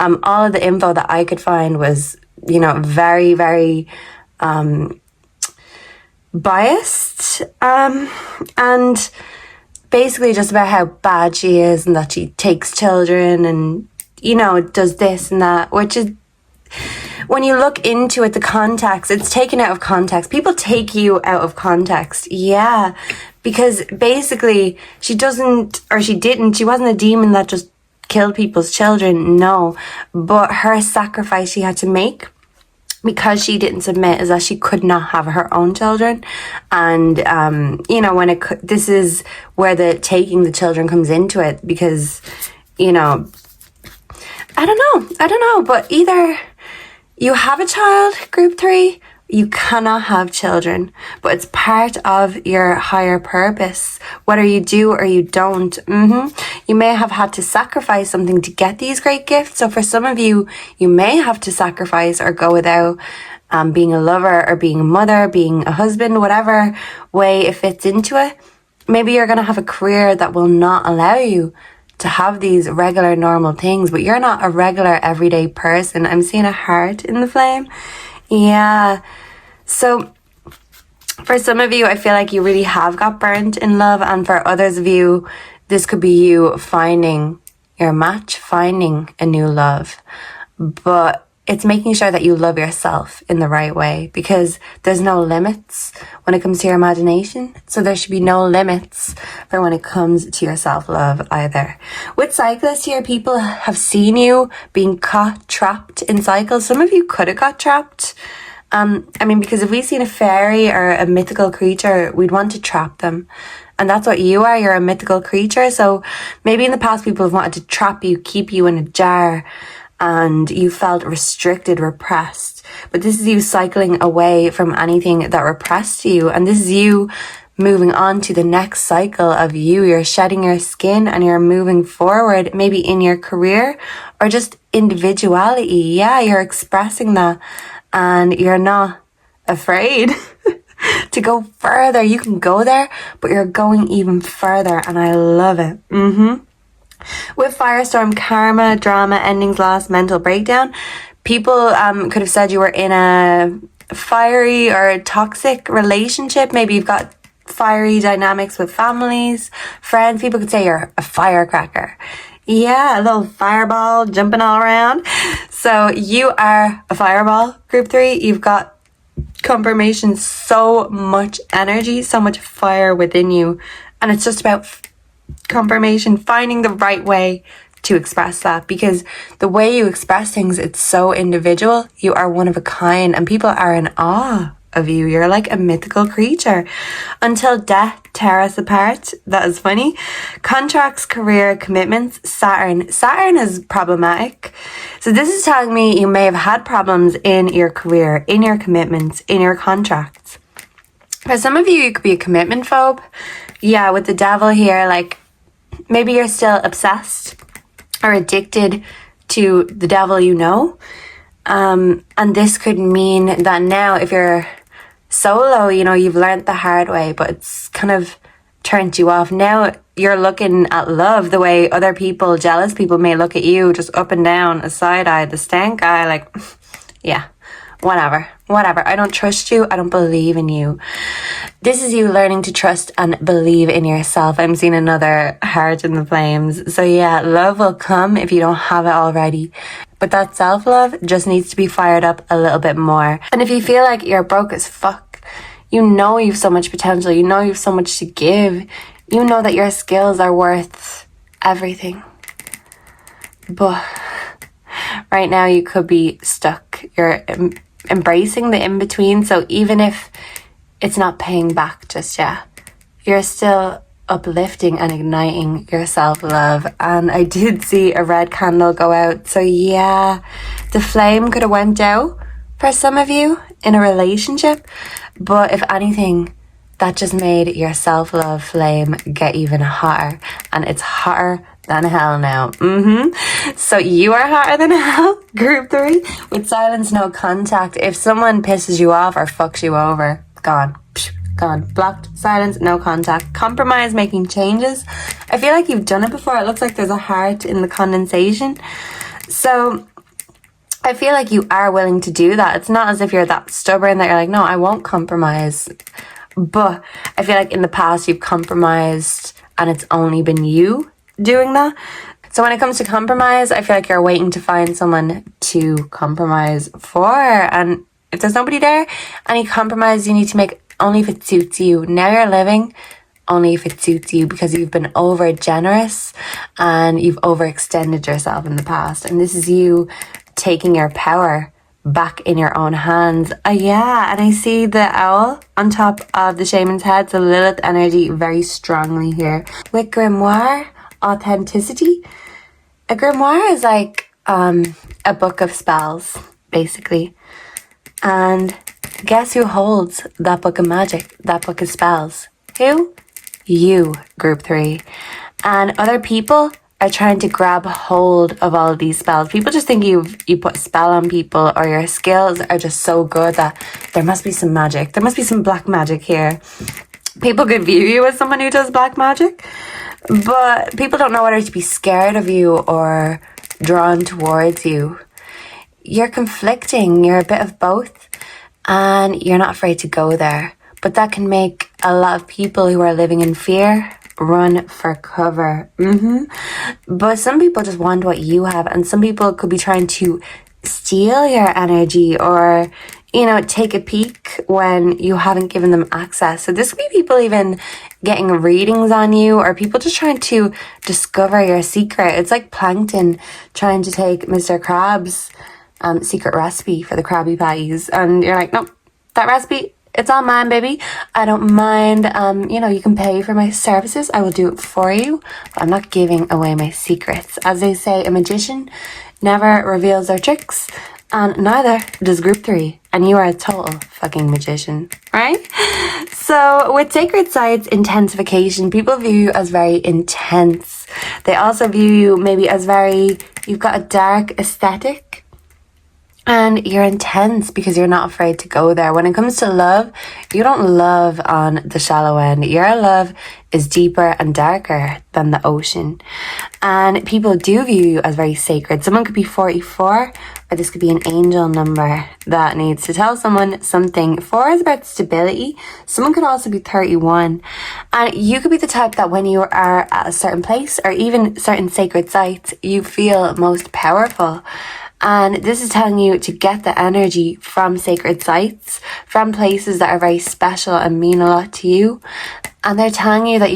all of the info that I could find was, you know, very, very biased, and basically just about how bad she is and that she takes children and, you know, does this and that, which is, when you look into it, the context, it's taken out of context. People take you out of context. Yeah, because basically she wasn't a demon that just killed people's children. No, but her sacrifice she had to make because she didn't submit is that she could not have her own children. And you know, this is where the taking the children comes into it, because, you know, I don't know, but either you have a child, group 3, You cannot have children, but it's part of your higher purpose, whether you do or you don't. You may have had to sacrifice something to get these great gifts. So for some of you, you may have to sacrifice or go without being a lover or being a mother, being a husband, whatever way it fits into it. Maybe you're going to have a career that will not allow you to have these regular, normal things, but you're not a regular, everyday person. I'm seeing a heart in the flame. Yeah. So for some of you, I feel like you really have got burnt in love. And for others of you, this could be you finding your match, finding a new love. But it's making sure that you love yourself in the right way, because there's no limits when it comes to your imagination. So there should be no limits for when it comes to your self-love either. With cyclists here, people have seen you being caught, trapped in cycles. Some of you could have got trapped. Because if we've seen a fairy or a mythical creature, we'd want to trap them. And that's what you are. You're a mythical creature. So maybe in the past, people have wanted to trap you, keep you in a jar, and you felt restricted, repressed. But this is you cycling away from anything that repressed you. And this is you moving on to the next cycle of you. You're shedding your skin and you're moving forward, maybe in your career or just individuality. Yeah, you're expressing that and you're not afraid to go further. You can go there, but you're going even further. And I love it. With firestorm, karma, drama, endings, loss, mental breakdown, people could have said you were in a fiery or toxic relationship. Maybe you've got fiery dynamics with families, friends. People could say you're a firecracker. Yeah, a little fireball jumping all around. So you are a fireball, group 3. You've got confirmation, so much energy, so much fire within you. And it's just about confirmation, finding the right way to express that, because the way you express things, it's so individual. You are one of a kind and people are in awe of you. You're like a mythical creature. Until death tear us apart. That is funny. Contracts, career, commitments, Saturn. Saturn is problematic. So this is telling me you may have had problems in your career, in your commitments, in your contracts. For some of you, you could be a commitment phobe. Yeah, with the devil here, like maybe you're still obsessed or addicted to the devil, you know. And this could mean that now if you're solo, you know, you've learned the hard way, but it's kind of turned you off. Now you're looking at love the way other people, jealous people, may look at you, just up and down, a side eye, the stank eye, like, yeah. Whatever. I don't trust you. I don't believe in you. This is you learning to trust and believe in yourself. I'm seeing another heart in the flames. So yeah, love will come if you don't have it already. But that self-love just needs to be fired up a little bit more. And if you feel like you're broke as fuck, you know you've so much potential. You know you've so much to give. You know that your skills are worth everything. But right now you could be stuck. You're embracing the in-between. So even if it's not paying back just yet, you're still uplifting and igniting your self-love. And I did see a red candle go out. So yeah, the flame could have went out for some of you in a relationship. But if anything, that just made your self-love flame get even hotter. And it's hotter than hell now. So you are hotter than hell, group 3. With silence, no contact. If someone pisses you off or fucks you over, gone. Blocked. Silence, no contact. Compromise, making changes. I feel like you've done it before. It looks like there's a heart in the condensation. So I feel like you are willing to do that. It's not as if you're that stubborn that you're like, no, I won't compromise. But I feel like in the past you've compromised and it's only been you doing that. So when it comes to compromise, I feel like you're waiting to find someone to compromise for. And if there's nobody there, any compromise you need to make only if it suits you. Now you're living only if it suits you, because you've been over generous and you've overextended yourself in the past. And this is you taking your power back in your own hands. Yeah, and I see the owl on top of the shaman's head. So Lilith energy very strongly here. With grimoire, authenticity. A grimoire is like a book of spells, basically. And Guess who holds that book of magic, that book of spells? Who? You, group 3. And other people are trying to grab hold of all of these spells. People just think you put a spell on people, or your skills are just so good that there must be some magic. There must be some black magic here. People could view you as someone who does black magic, but people don't know whether to be scared of you or drawn towards you. You're conflicting. You're a bit of both, and you're not afraid to go there. But that can make a lot of people who are living in fear run for cover. But some people just want what you have, and some people could be trying to steal your energy, or take a peek when you haven't given them access. So this could be people even getting readings on you, or people just trying to discover your secret. It's like Plankton trying to take Mr. Crab's secret recipe for the Krabby Patties, and you're like, nope, that recipe, it's all mine, baby. I don't mind. You can pay for my services. I will do it for you. But I'm not giving away my secrets. As they say, a magician never reveals their tricks, and neither does group 3. And you are a total fucking magician, right? So with sacred sites intensification, people view you as very intense. They also view you maybe as you've got a dark aesthetic. And you're intense because you're not afraid to go there. When it comes to love, you don't love on the shallow end. Your love is deeper and darker than the ocean. And people do view you as very sacred. Someone could be 44, or this could be an angel number that needs to tell someone something. 4 is about stability. Someone could also be 31. And you could be the type that when you are at a certain place, or even certain sacred sites, you feel most powerful. And this is telling you to get the energy from sacred sites, from places that are very special and mean a lot to you. And they're telling you that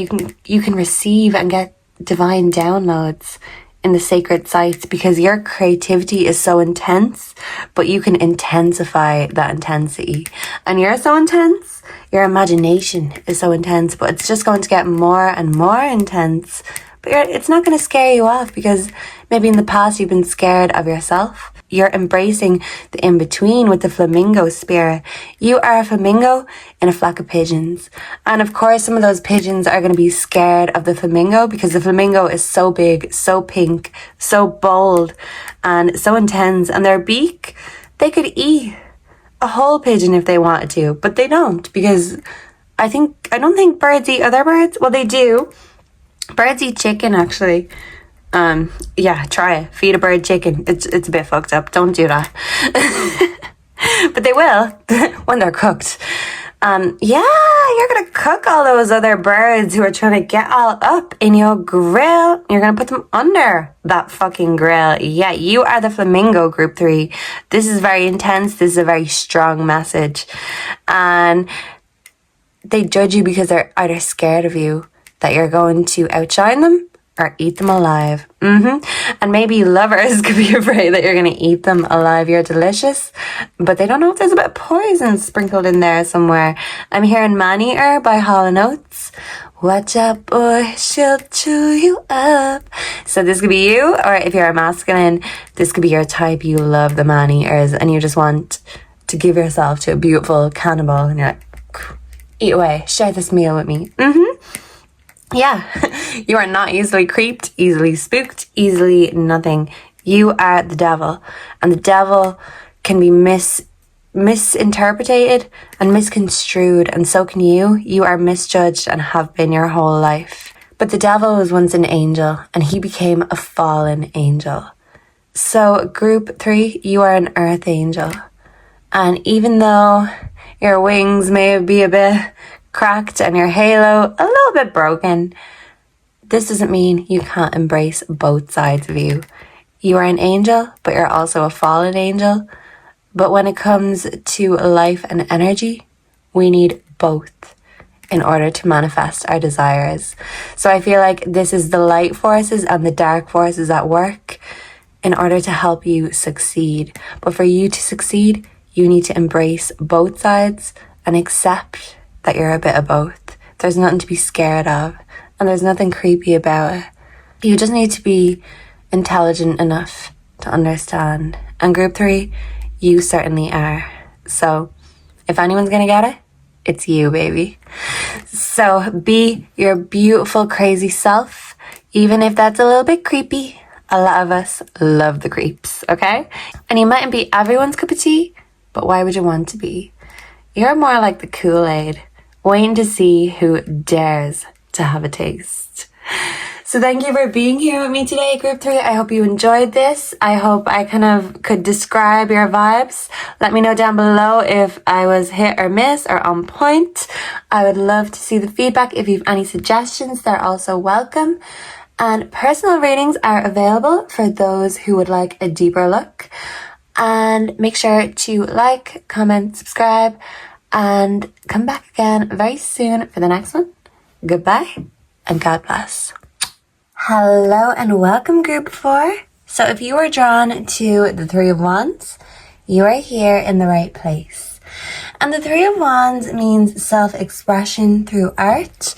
you can receive and get divine downloads in the sacred sites, because your creativity is so intense, but you can intensify that intensity. And you're so intense, your imagination is so intense, but it's just going to get more and more intense. But it's not going to scare you off, because maybe in the past you've been scared of yourself. You're embracing the in-between with the flamingo spirit. You are a flamingo in a flock of pigeons. And of course, some of those pigeons are going to be scared of the flamingo, because the flamingo is so big, so pink, so bold, and so intense. And their beak, they could eat a whole pigeon if they wanted to, but they don't, because I don't think birds eat other birds. Well, they do. Birds eat chicken, actually. Try it. Feed a bird chicken. It's a bit fucked up. Don't do that. But they will when they're cooked. You're gonna cook all those other birds who are trying to get all up in your grill. You're gonna put them under that fucking grill. Yeah, you are the flamingo, group 3. This is very intense. This is a very strong message. And they judge you because they're either scared of you, that you're going to outshine them, or eat them alive. And maybe lovers could be afraid that you're going to eat them alive. You're delicious, but they don't know if there's a bit of poison sprinkled in there somewhere. I'm hearing Man-Eater by Hall & Oates. Watch out, boy, she'll chew you up. So this could be you, or if you're a masculine, this could be your type. You love the Man-Eaters, and you just want to give yourself to a beautiful cannibal, and you're like, eat away, share this meal with me. Yeah, you are not easily creeped, easily spooked, easily nothing. You are the devil, and the devil can be misinterpreted and misconstrued, and so can you. You are misjudged and have been your whole life. But the devil was once an angel, and he became a fallen angel. So group 3, you are an earth angel. And even though your wings may be a bit cracked and your halo a little bit broken, this doesn't mean you can't embrace both sides of you. You are an angel, but you're also a fallen angel. But when it comes to life and energy, we need both in order to manifest our desires. So I feel like this is the light forces and the dark forces at work in order to help you succeed. But for you to succeed, you need to embrace both sides and accept that you're a bit of both. There's nothing to be scared of, and there's nothing creepy about it. You just need to be intelligent enough to understand. And group 3, you certainly are. So If anyone's gonna get it, it's you, baby. So be your beautiful, crazy self, even if that's a little bit creepy. A lot of us love the creeps, okay? And you mightn't be everyone's cup of tea, but why would you want to be? You're more like the Kool-Aid, waiting to see who dares to have a taste. So thank you for being here with me today, Group 3. I hope you enjoyed this. I hope I kind of could describe your vibes. Let me know down below if I was hit or miss or on point. I would love to see the feedback. If you have any suggestions, they're also welcome. And personal readings are available for those who would like a deeper look. And make sure to like, comment, subscribe, and come back again very soon for the next one. Goodbye, and God bless. Hello and welcome, Group 4. So if you are drawn to the Three of Wands, you are here in the right place. And the Three of Wands means self-expression through art.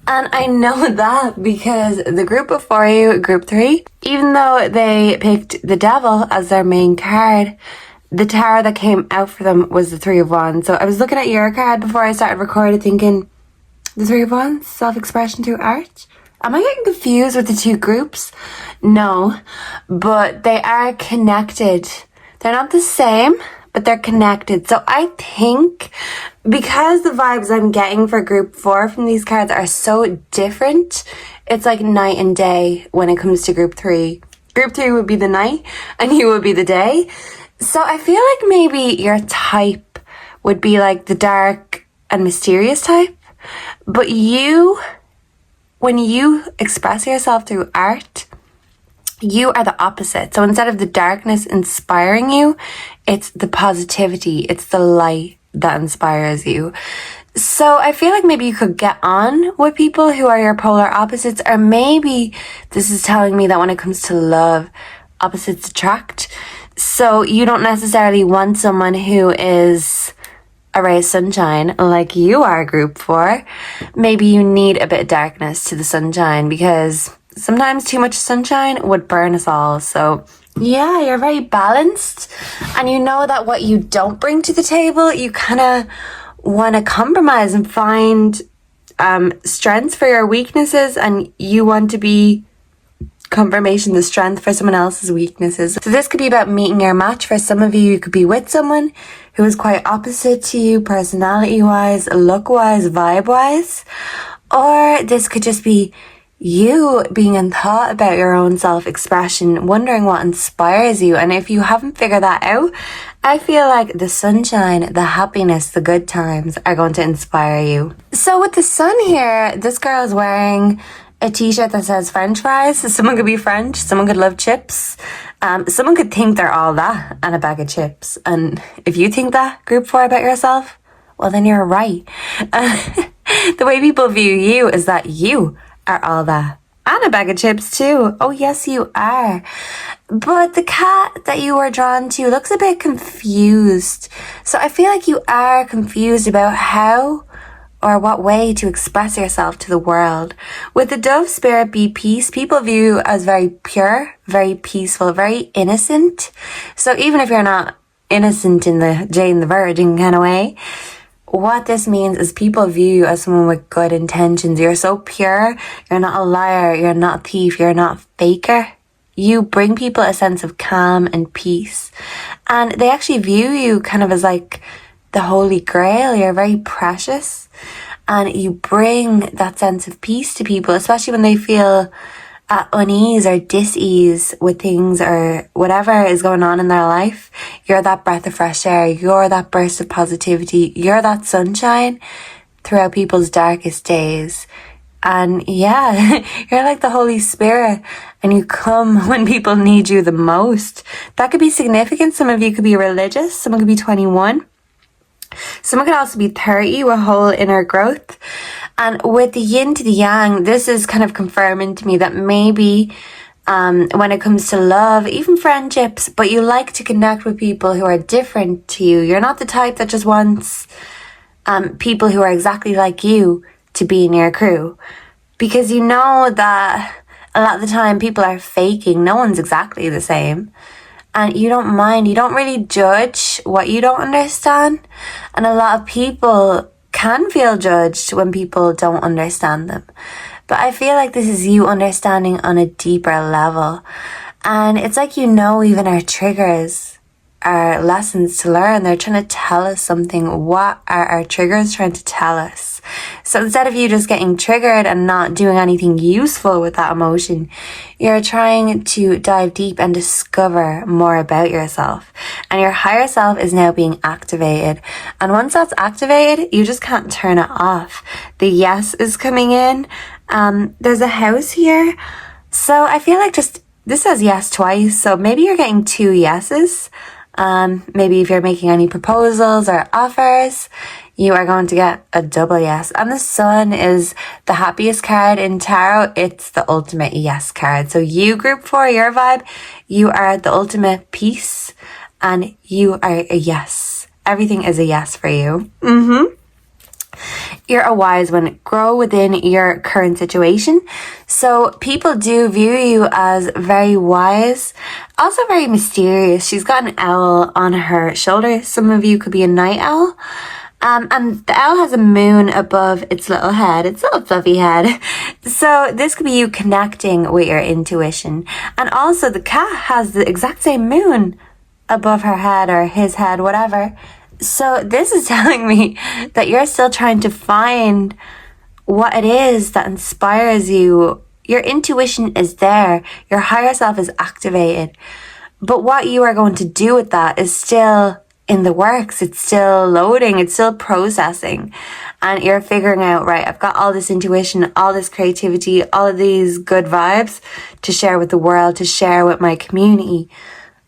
And I know that because the group before you, Group 3, even though they picked the Devil as their main card, the tarot that came out for them was the Three of Wands. So I was looking at your card before I started recording thinking, the Three of Wands, self-expression through art? Am I getting confused with the two groups? No, but they are connected. They're not the same, but they're connected. So I think because the vibes I'm getting for Group 4 from these cards are so different, it's like night and day when it comes to Group 3. Group 3 would be the night and you would be the day. So I feel like maybe your type would be like the dark and mysterious type. But you, when you express yourself through art, you are the opposite. So instead of the darkness inspiring you, it's the positivity, it's the light that inspires you. So I feel like maybe you could get on with people who are your polar opposites, or maybe this is telling me that when it comes to love, opposites attract. So you don't necessarily want someone who is a ray of sunshine like you are, Group 4. Maybe you need a bit of darkness to the sunshine, because sometimes too much sunshine would burn us all. So yeah, you're very balanced, and you know that what you don't bring to the table, you kind of want to compromise and find strengths for your weaknesses, and you want to be confirmation, the strength for someone else's weaknesses. So this could be about meeting your match. For some of you, you could be with someone who is quite opposite to you, personality wise, look wise, vibe wise. Or this could just be you being in thought about your own self-expression, wondering what inspires you. And if you haven't figured that out, I feel like the sunshine, the happiness, the good times are going to inspire you. So with the sun here, this girl is wearing a t-shirt that says French fries. Someone could be French, someone could love chips, someone could think they're all that and a bag of chips. And if you think that, Group 4, about yourself, well then you're right. The way people view you is that you are all that and a bag of chips too. Oh yes, you are. But the cat that you were drawn to looks a bit confused. So I feel like you are confused about how or what way to express yourself to the world. With the dove spirit, be peace, people view you as very pure, very peaceful, very innocent. So even if you're not innocent in the Jane the Virgin kind of way, what this means is people view you as someone with good intentions. You're so pure, you're not a liar, you're not a thief, you're not a faker. You bring people a sense of calm and peace. And they actually view you kind of as like the Holy Grail. You're very precious, and you bring that sense of peace to people, especially when they feel at unease or dis-ease with things or whatever is going on in their life. You're that breath of fresh air, you're that burst of positivity, you're that sunshine throughout people's darkest days. And yeah, you're like the Holy Spirit, and you come when people need you the most. That could be significant. Some of you could be religious, someone could be 21. Someone could also be 30 with whole inner growth. And with the yin to the yang, this is kind of confirming to me that maybe when it comes to love, even friendships, but you like to connect with people who are different to you. You're not the type that just wants people who are exactly like you to be in your crew. Because you know that a lot of the time people are faking. No one's exactly the same. and you don't mind. You don't really judge what you don't understand. And a lot of people can feel judged when people don't understand them. But I feel like this is you understanding on a deeper level. And it's like, even our triggers are lessons to learn. They're trying to tell us something. What are our triggers trying to tell us? So instead of you just getting triggered and not doing anything useful with that emotion, you're trying to dive deep and discover more about yourself. And your higher self is now being activated. And once that's activated, you just can't turn it off. The yes is coming in. There's a house here. So I feel like this says yes twice. So maybe you're getting 2 yeses. Maybe if you're making any proposals or offers, you are going to get a double yes. And the Sun is the happiest card in tarot. It's the ultimate yes card. So you, group 4, your vibe, you are the ultimate peace and you are a yes. Everything is a yes for you. You're a wise one. Grow within your current situation. So people do view you as very wise, also very mysterious. She's got an owl on her shoulder. Some of you could be a night owl. And the owl has a moon above its little head, its little fluffy head. So this could be you connecting with your intuition. And also the cat has the exact same moon above her head or his head, whatever. So this is telling me that you're still trying to find what it is that inspires you. Your intuition is there. Your higher self is activated. But what you are going to do with that is still in the works. It's still loading. It's still processing. And you're figuring out, right, I've got all this intuition, all this creativity, all of these good vibes to share with the world, to share with my community.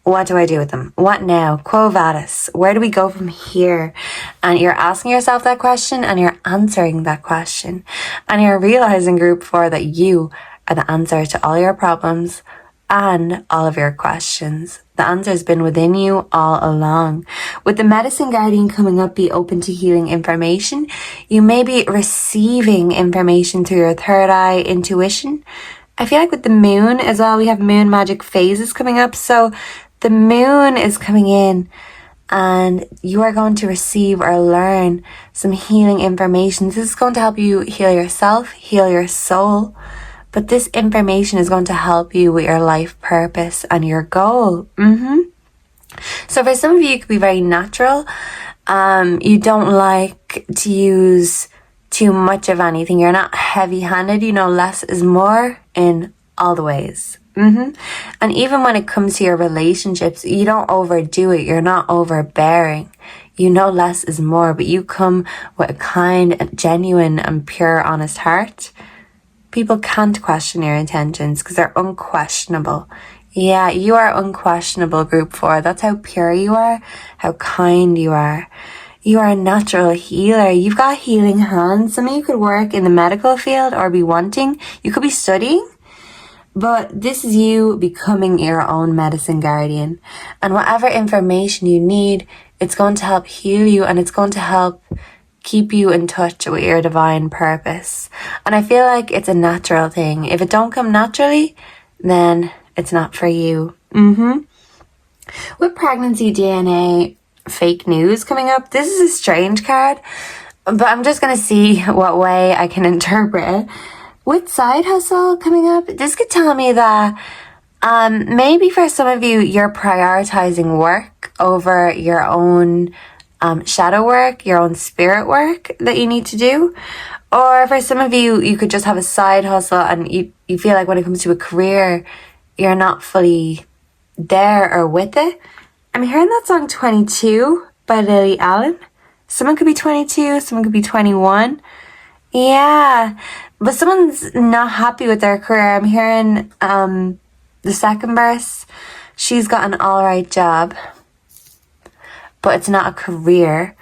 What do I do with them? What now? Quo vadis? Where do we go from here? And you're asking yourself that question and you're answering that question. And you're realizing, group 4, that you are the answer to all your problems and all of your questions. The answer has been within you all along. With the medicine guardian coming up, be open to healing information. You may be receiving information through your third eye intuition. I feel like with the moon as well, we have moon magic phases coming up. So the moon is coming in and you are going to receive or learn some healing information. This is going to help you heal yourself, heal your soul. But this information is going to help you with your life purpose and your goal. So for some of you, it could be very natural. You don't like to use too much of anything. You're not heavy-handed. Less is more in all the ways. And even when it comes to your relationships, you don't overdo it. You're not overbearing. Less is more, but you come with a kind, genuine, and pure, honest heart. People can't question your intentions because they're unquestionable. Yeah, you are unquestionable, group 4. That's how pure you are, how kind you are. You are a natural healer. You've got healing hands. Some of you could work in the medical field or be wanting. You could be studying. But this is you becoming your own medicine guardian. And whatever information you need, it's going to help heal you and it's going to help keep you in touch with your divine purpose. And I feel like it's a natural thing. If it don't come naturally, then it's not for you. With pregnancy DNA fake news coming up, this is a strange card, but I'm just going to see what way I can interpret it. With side hustle coming up, this could tell me that maybe for some of you, you're prioritizing work over your own shadow work, your own spirit work that you need to do. Or for some of you, you could just have a side hustle and you feel like when it comes to a career, you're not fully there or with it. I'm hearing that song 22 by Lily Allen. Someone could be 22, someone could be 21. Yeah, but someone's not happy with their career. I'm hearing the second verse. She's got an alright job, but it's not a career.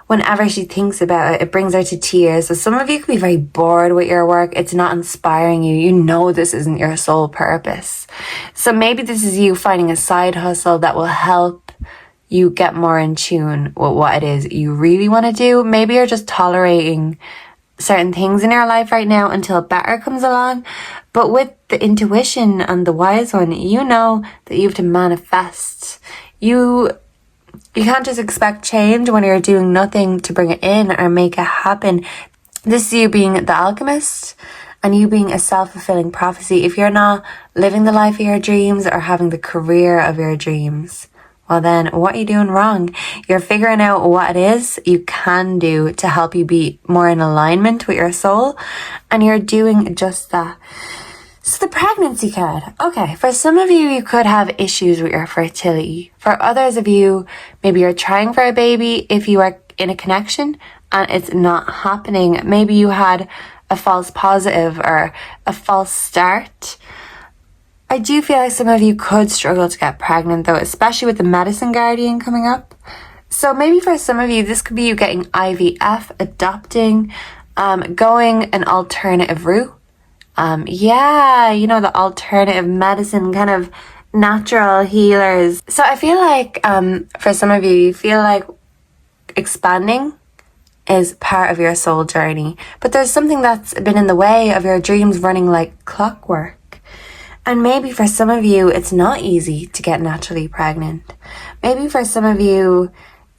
Whenever she thinks about it, it brings her to tears. So some of you could be very bored with your work. It's not inspiring you. You know this isn't your sole purpose. So maybe this is you finding a side hustle that will help you get more in tune with what it is you really want to do. Maybe you're just tolerating certain things in your life right now until better comes along. But with the intuition and the wise one, you know that you have to manifest. You can't just expect change when you're doing nothing to bring it in or make it happen. This is you being the alchemist and you being a self-fulfilling prophecy. If you're not living the life of your dreams or having the career of your dreams, well then, what are you doing wrong? You're figuring out what it is you can do to help you be more in alignment with your soul, and you're doing just that. So the pregnancy card. Okay, for some of you, you could have issues with your fertility. For others of you, maybe you're trying for a baby if you are in a connection and it's not happening. Maybe you had a false positive or a false start. I do feel like some of you could struggle to get pregnant though, especially with the medicine guardian coming up. So maybe for some of you, this could be you getting IVF, adopting, going an alternative route. The alternative medicine, kind of natural healers. So I feel like for some of you feel like expanding is part of your soul journey, but there's something that's been in the way of your dreams running like clockwork. And maybe for some of you, it's not easy to get naturally pregnant. Maybe for some of you,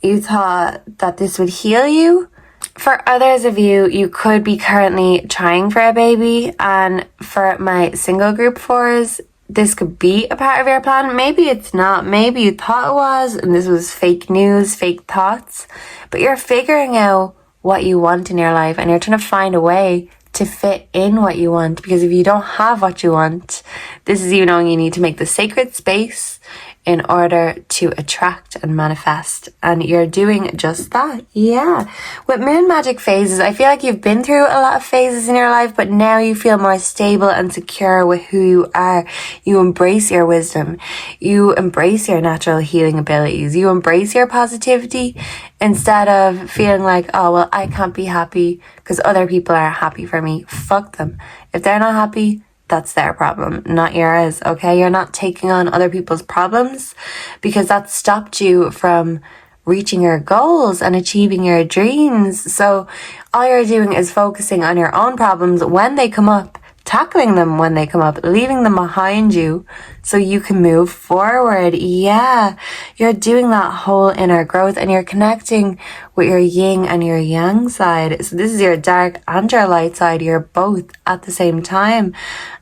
you thought that this would heal you. For others of you, you could be currently trying for a baby. And for my single group 4s, this could be a part of your plan. Maybe it's not. Maybe you thought it was, and this was fake news, fake thoughts. But you're figuring out what you want in your life, and you're trying to find a way to fit in what you want, because if you don't have what you want, this is you knowing you need to make the sacred space in order to attract and manifest, and you're doing just that. Yeah, with moon magic phases, I feel like you've been through a lot of phases in your life, but now you feel more stable and secure with who you are. You embrace your wisdom, you embrace your natural healing abilities, you embrace your positivity instead of feeling like, oh well, I can't be happy because other people are happy for me. Fuck them. If they're not happy, that's their problem, not yours, okay? You're not taking on other people's problems because that stopped you from reaching your goals and achieving your dreams. So all you're doing is focusing on your own problems when they come up, tackling them when they come up, leaving them behind you so you can move forward. Yeah, you're doing that whole inner growth and you're connecting with your yin and your yang side. So this is your dark and your light side. You're both at the same time.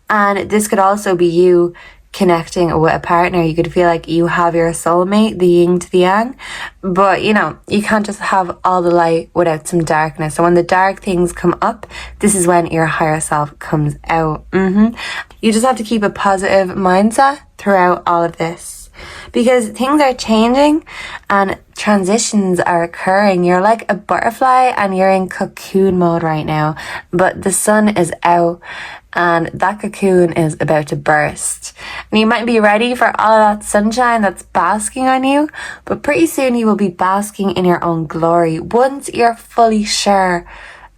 And this could also be you connecting with a partner. You could feel like you have your soulmate, the yin to the yang, but you can't just have all the light without some darkness. So when the dark things come up, this is when your higher self comes out. You just have to keep a positive mindset throughout all of this, because things are changing and transitions are occurring. You're like a butterfly and you're in cocoon mode right now, but the sun is out and that cocoon is about to burst. And you might be ready for all of that sunshine that's basking on you, but pretty soon you will be basking in your own glory once you're fully sure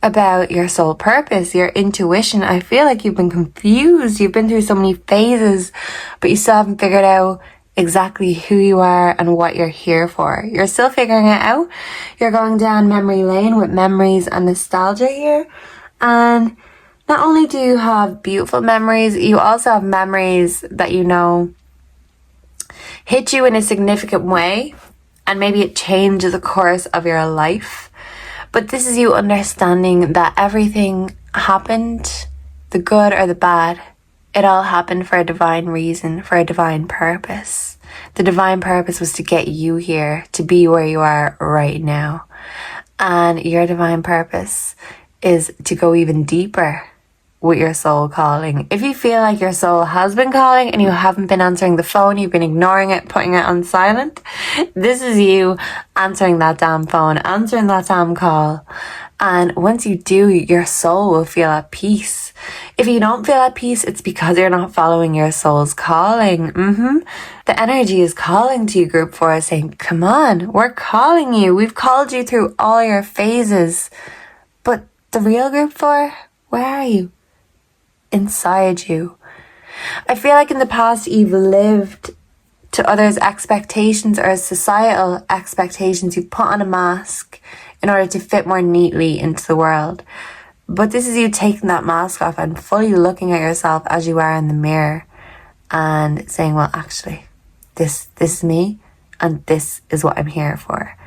about your soul purpose, your intuition. I feel like you've been confused. You've been through so many phases, but you still haven't figured out exactly who you are and what you're here for. You're still figuring it out. You're going down memory lane with memories and nostalgia here. And not only do you have beautiful memories, you also have memories that hit you in a significant way, and maybe it changes the course of your life. But this is you understanding that everything happened, the good or the bad, it all happened for a divine reason, for a divine purpose. The divine purpose was to get you here, to be where you are right now. And your divine purpose is to go even deeper with your soul calling. If you feel like your soul has been calling and you haven't been answering the phone, you've been ignoring it, putting it on silent, this is you answering that damn phone, answering that damn call. And once you do, your soul will feel at peace. If you don't feel at peace, it's because you're not following your soul's calling. The energy is calling to you, group 4, saying, come on, we're calling you. We've called you through all your phases. But the real group 4, where are you? Inside you. I feel like in the past you've lived to others' expectations or societal expectations. You've put on a mask in order to fit more neatly into the world. But this is you taking that mask off and fully looking at yourself as you are in the mirror and saying, well, actually, this is me and this is what I'm here for.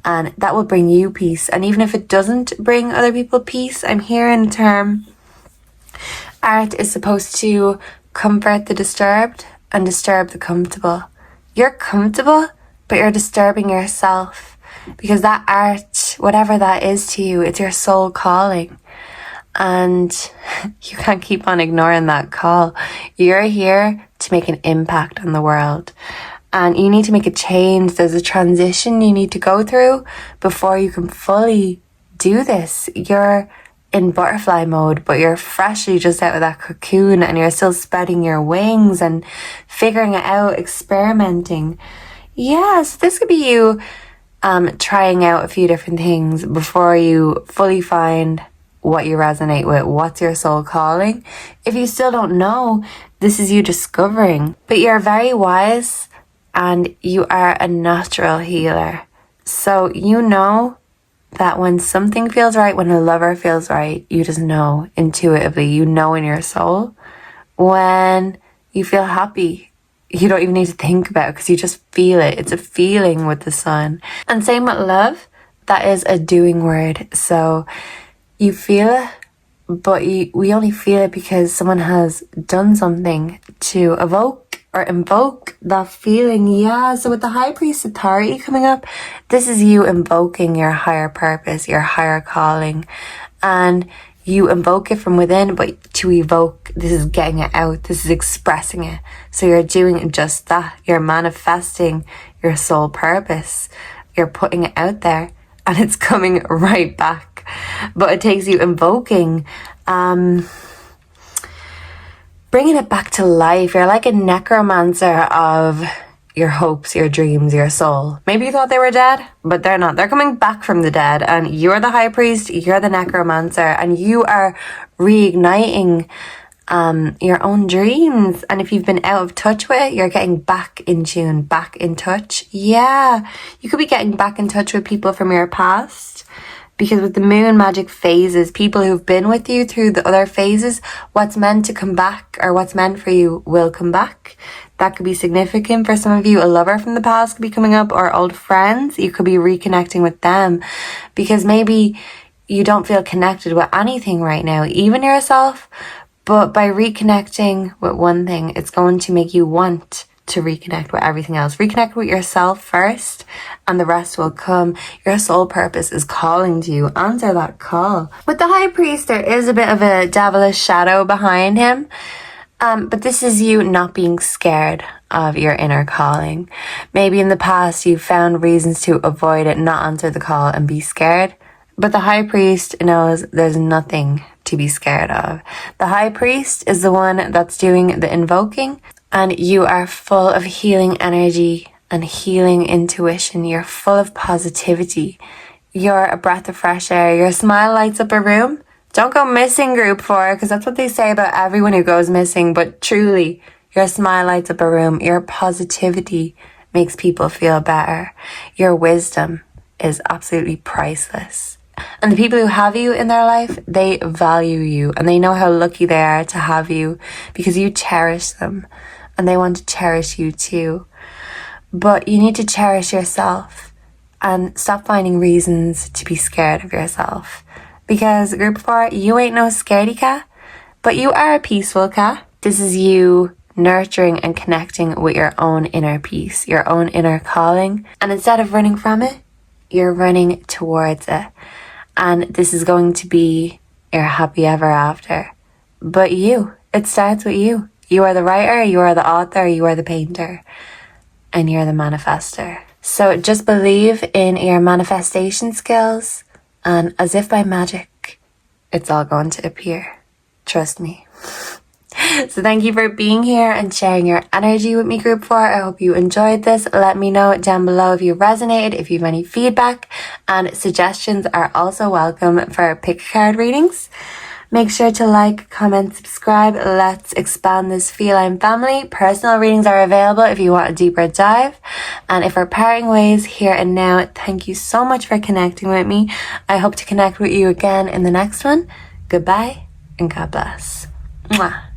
And that will bring you peace. And even if it doesn't bring other people peace, I'm hearing the term, art is supposed to comfort the disturbed and disturb the comfortable. You're comfortable, but you're disturbing yourself, because that art, whatever that is to you, it's your soul calling. And you can't keep on ignoring that call. You're here to make an impact on the world. And you need to make a change. There's a transition you need to go through before you can fully do this. You're in butterfly mode, but you're freshly just out of that cocoon and you're still spreading your wings and figuring it out, experimenting. Yes, this could be you trying out a few different things before you fully find what you resonate with, what's your soul calling. If you still don't know, this is you discovering. But you're very wise and you are a natural healer. So you know that when something feels right, when a lover feels right, you just know intuitively, you know in your soul. When you feel happy, you don't even need to think about it because you just feel it. It's a feeling with the sun. And same with love, that is a doing word. So you feel it, but we only feel it because someone has done something to evoke or invoke that feeling. Yeah, so with the High Priest authority coming up, this is you invoking your higher purpose, your higher calling. And you invoke it from within, but to evoke, this is getting it out, this is expressing it. So you're doing just that. You're manifesting your soul purpose. You're putting it out there and it's coming right back. But it takes you invoking, bringing it back to life. You're like a necromancer of your hopes, your dreams, your soul. Maybe you thought they were dead, but they're not. They're coming back from the dead, and you're the High Priest, you're the necromancer, and you are reigniting your own dreams. And if you've been out of touch with it, you're getting back in tune, back in touch. Yeah, you could be getting back in touch with people from your past. Because with the moon magic phases, people who've been with you through the other phases, what's meant to come back or what's meant for you will come back. That could be significant for some of you. A lover from the past could be coming up, or old friends. You could be reconnecting with them because maybe you don't feel connected with anything right now, even yourself. But by reconnecting with one thing, it's going to make you want to reconnect with everything else. Reconnect with yourself first and the rest will come. Your soul purpose is calling to you. Answer that call. With the High Priest, there is a bit of a devilish shadow behind him. But this is you not being scared of your inner calling. Maybe in the past you found reasons to avoid it, not answer the call and be scared. But the High Priest knows there's nothing to be scared of. The High Priest is the one that's doing the invoking. And you are full of healing energy and healing intuition. You're full of positivity. You're a breath of fresh air. Your smile lights up a room. Don't go missing, group 4, because that's what they say about everyone who goes missing. But truly, your smile lights up a room. Your positivity makes people feel better. Your wisdom is absolutely priceless. And the people who have you in their life, they value you and they know how lucky they are to have you because you cherish them. And they want to cherish you too. But you need to cherish yourself and stop finding reasons to be scared of yourself. Because group 4, you ain't no scaredy cat, but you are a peaceful cat. This is you nurturing and connecting with your own inner peace, your own inner calling. And instead of running from it, you're running towards it. And this is going to be your happy ever after. But it starts with you. You are the writer, you are the author, you are the painter, and you're the manifester. So just believe in your manifestation skills, and as if by magic, it's all going to appear. Trust me. So thank you for being here and sharing your energy with me, group 4. I hope you enjoyed this. Let me know down below if you resonated, if you have any feedback, and suggestions are also welcome for pick card readings. Make sure to like, comment, subscribe. Let's expand this feline family. Personal readings are available if you want a deeper dive. And if we're parting ways here and now, thank you so much for connecting with me. I hope to connect with you again in the next one. Goodbye and God bless. Mwah.